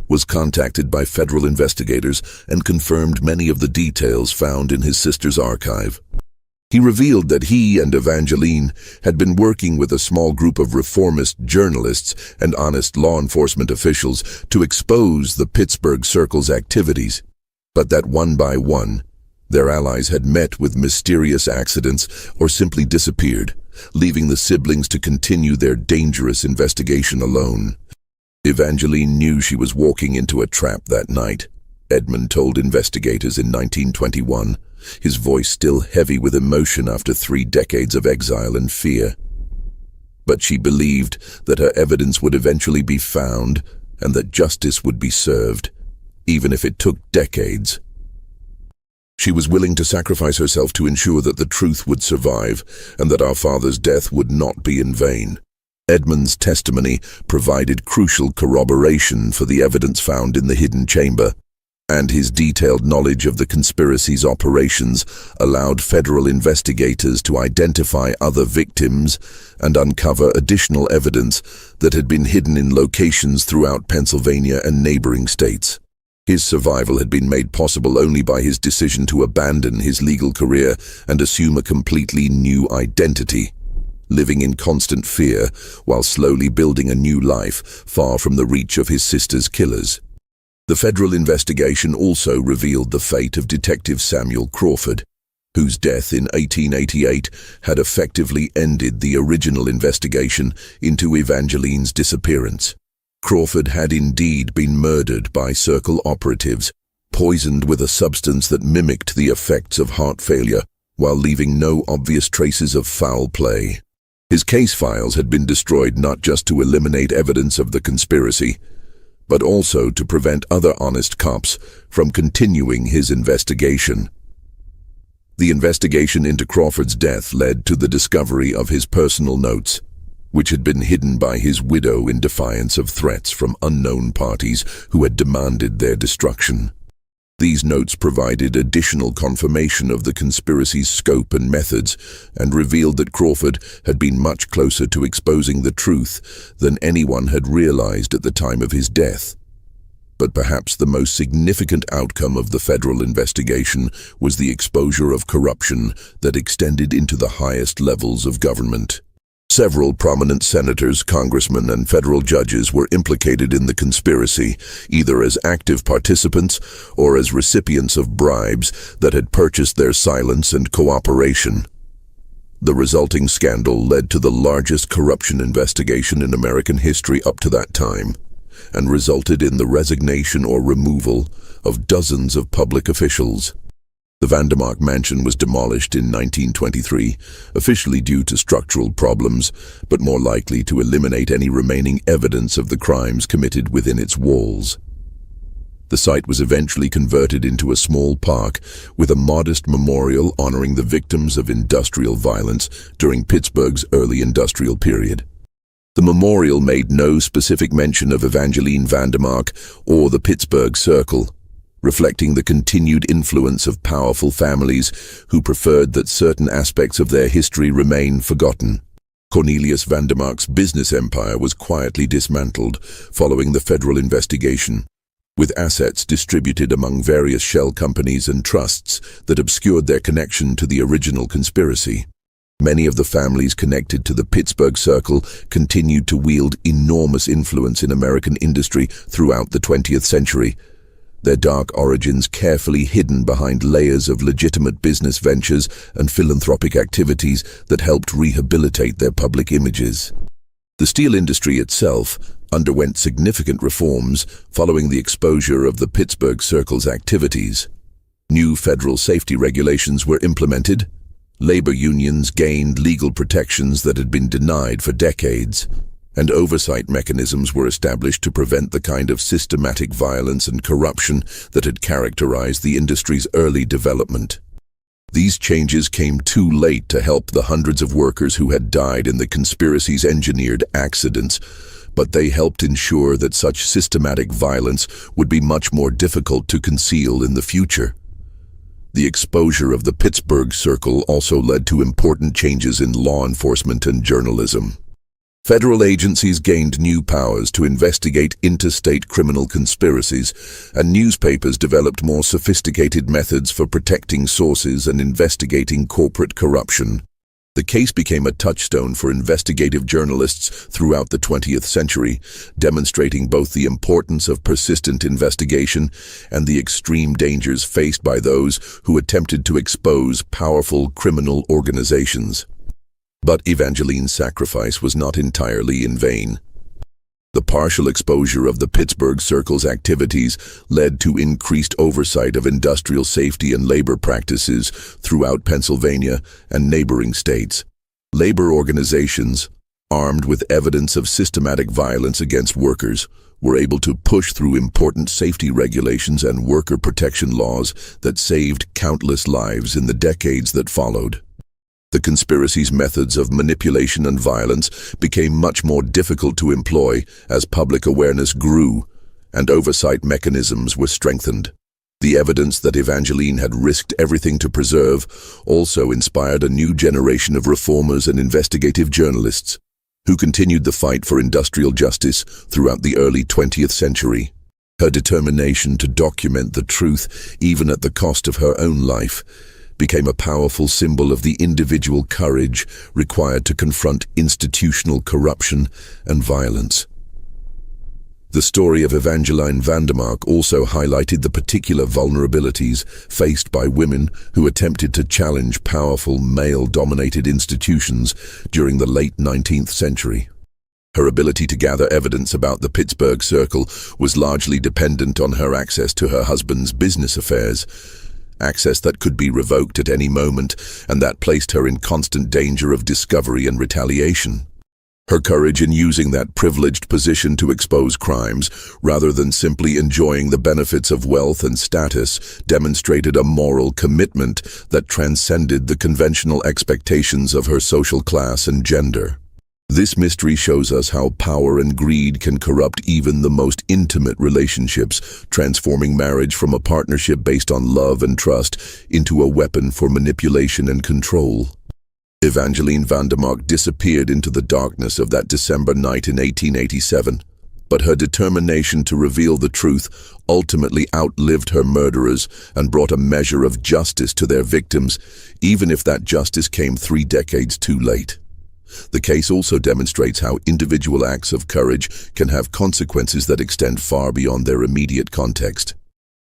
was contacted by federal investigators and confirmed many of the details found in his sister's archive. He revealed that he and Evangeline had been working with a small group of reformist journalists and honest law enforcement officials to expose the Pittsburgh Circle's activities, but that one by one, their allies had met with mysterious accidents or simply disappeared, leaving the siblings to continue their dangerous investigation alone. Evangeline knew she was walking into a trap that night, Edmund told investigators in 1921, his voice still heavy with emotion after 3 decades of exile and fear. But she believed that her evidence would eventually be found and that justice would be served, even if it took decades. She was willing to sacrifice herself to ensure that the truth would survive and that our father's death would not be in vain. Edmund's testimony provided crucial corroboration for the evidence found in the hidden chamber, and his detailed knowledge of the conspiracy's operations allowed federal investigators to identify other victims and uncover additional evidence that had been hidden in locations throughout Pennsylvania and neighboring states. His survival had been made possible only by his decision to abandon his legal career and assume a completely new identity, living in constant fear while slowly building a new life far from the reach of his sister's killers. The federal investigation also revealed the fate of Detective Samuel Crawford, whose death in 1888 had effectively ended the original investigation into Evangeline's disappearance. Crawford had indeed been murdered by Circle operatives, poisoned with a substance that mimicked the effects of heart failure while leaving no obvious traces of foul play. His case files had been destroyed not just to eliminate evidence of the conspiracy, but also to prevent other honest cops from continuing his investigation. The investigation into Crawford's death led to the discovery of his personal notes, which had been hidden by his widow in defiance of threats from unknown parties who had demanded their destruction. These notes provided additional confirmation of the conspiracy's scope and methods, and revealed that Crawford had been much closer to exposing the truth than anyone had realized at the time of his death. But perhaps the most significant outcome of the federal investigation was the exposure of corruption that extended into the highest levels of government. Several prominent senators, congressmen, and federal judges were implicated in the conspiracy, either as active participants or as recipients of bribes that had purchased their silence and cooperation. The resulting scandal led to the largest corruption investigation in American history up to that time, and resulted in the resignation or removal of dozens of public officials. The Vandermark mansion was demolished in 1923, officially due to structural problems, but more likely to eliminate any remaining evidence of the crimes committed within its walls. The site was eventually converted into a small park with a modest memorial honoring the victims of industrial violence during Pittsburgh's early industrial period. The memorial made no specific mention of Evangeline Vandermark or the Pittsburgh Circle, reflecting the continued influence of powerful families who preferred that certain aspects of their history remain forgotten. Cornelius Vandermark's business empire was quietly dismantled following the federal investigation, with assets distributed among various shell companies and trusts that obscured their connection to the original conspiracy. Many of the families connected to the Pittsburgh Circle continued to wield enormous influence in American industry throughout the 20th century, their dark origins carefully hidden behind layers of legitimate business ventures and philanthropic activities that helped rehabilitate their public images. The steel industry itself underwent significant reforms following the exposure of the Pittsburgh Circle's activities. New federal safety regulations were implemented. Labor unions gained legal protections that had been denied for decades, and oversight mechanisms were established to prevent the kind of systematic violence and corruption that had characterized the industry's early development. These changes came too late to help the hundreds of workers who had died in the conspiracy's engineered accidents, but they helped ensure that such systematic violence would be much more difficult to conceal in the future. The exposure of the Pittsburgh Circle also led to important changes in law enforcement and journalism. Federal agencies gained new powers to investigate interstate criminal conspiracies, and newspapers developed more sophisticated methods for protecting sources and investigating corporate corruption. The case became a touchstone for investigative journalists throughout the 20th century, demonstrating both the importance of persistent investigation and the extreme dangers faced by those who attempted to expose powerful criminal organizations. But Evangeline's sacrifice was not entirely in vain. The partial exposure of the Pittsburgh Circle's activities led to increased oversight of industrial safety and labor practices throughout Pennsylvania and neighboring states. Labor organizations, armed with evidence of systematic violence against workers, were able to push through important safety regulations and worker protection laws that saved countless lives in the decades that followed. The conspiracy's methods of manipulation and violence became much more difficult to employ as public awareness grew and oversight mechanisms were strengthened. The evidence that Evangeline had risked everything to preserve also inspired a new generation of reformers and investigative journalists who continued the fight for industrial justice throughout the early 20th century. Her determination to document the truth, even at the cost of her own life, became a powerful symbol of the individual courage required to confront institutional corruption and violence. The story of Evangeline Vandermark also highlighted the particular vulnerabilities faced by women who attempted to challenge powerful male-dominated institutions during the late 19th century. Her ability to gather evidence about the Pittsburgh Circle was largely dependent on her access to her husband's business affairs, access that could be revoked at any moment, and that placed her in constant danger of discovery and retaliation. Her courage in using that privileged position to expose crimes, rather than simply enjoying the benefits of wealth and status, demonstrated a moral commitment that transcended the conventional expectations of her social class and gender. This mystery shows us how power and greed can corrupt even the most intimate relationships, transforming marriage from a partnership based on love and trust into a weapon for manipulation and control. Evangeline Vandermark disappeared into the darkness of that December night in 1887, but her determination to reveal the truth ultimately outlived her murderers and brought a measure of justice to their victims, even if that justice came 3 decades too late. The case also demonstrates how individual acts of courage can have consequences that extend far beyond their immediate context.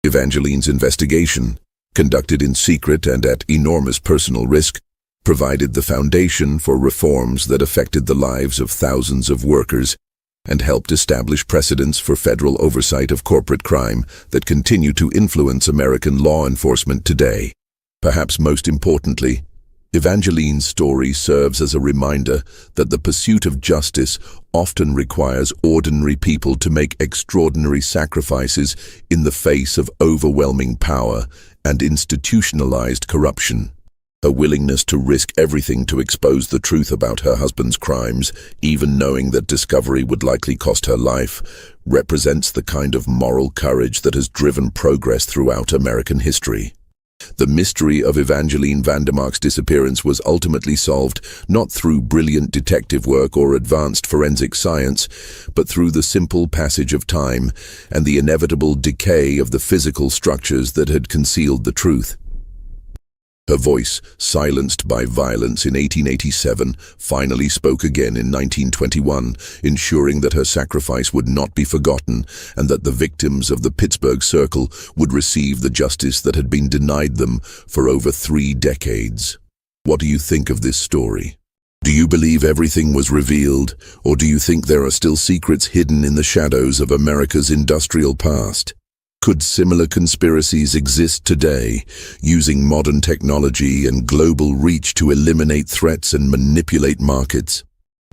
Evangeline's investigation, conducted in secret and at enormous personal risk, provided the foundation for reforms that affected the lives of thousands of workers and helped establish precedents for federal oversight of corporate crime that continue to influence American law enforcement today. Perhaps most importantly, Evangeline's story serves as a reminder that the pursuit of justice often requires ordinary people to make extraordinary sacrifices in the face of overwhelming power and institutionalized corruption. Her willingness to risk everything to expose the truth about her husband's crimes, even knowing that discovery would likely cost her life, represents the kind of moral courage that has driven progress throughout American history. The mystery of Evangeline Vandermark's disappearance was ultimately solved not through brilliant detective work or advanced forensic science, but through the simple passage of time and the inevitable decay of the physical structures that had concealed the truth. Her voice, silenced by violence in 1887, finally spoke again in 1921, ensuring that her sacrifice would not be forgotten and that the victims of the Pittsburgh Circle would receive the justice that had been denied them for over 3 decades. What do you think of this story? Do you believe everything was revealed, or do you think there are still secrets hidden in the shadows of America's industrial past? Could similar conspiracies exist today, using modern technology and global reach to eliminate threats and manipulate markets?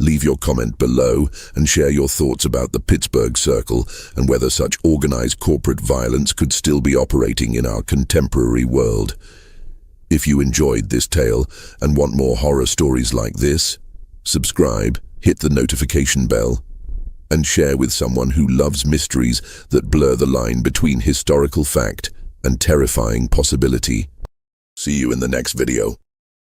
Leave your comment below and share your thoughts about the Pittsburgh Circle and whether such organized corporate violence could still be operating in our contemporary world. If you enjoyed this tale and want more horror stories like this, subscribe, hit the notification bell, and share with someone who loves mysteries that blur the line between historical fact and terrifying possibility. See you in the next video.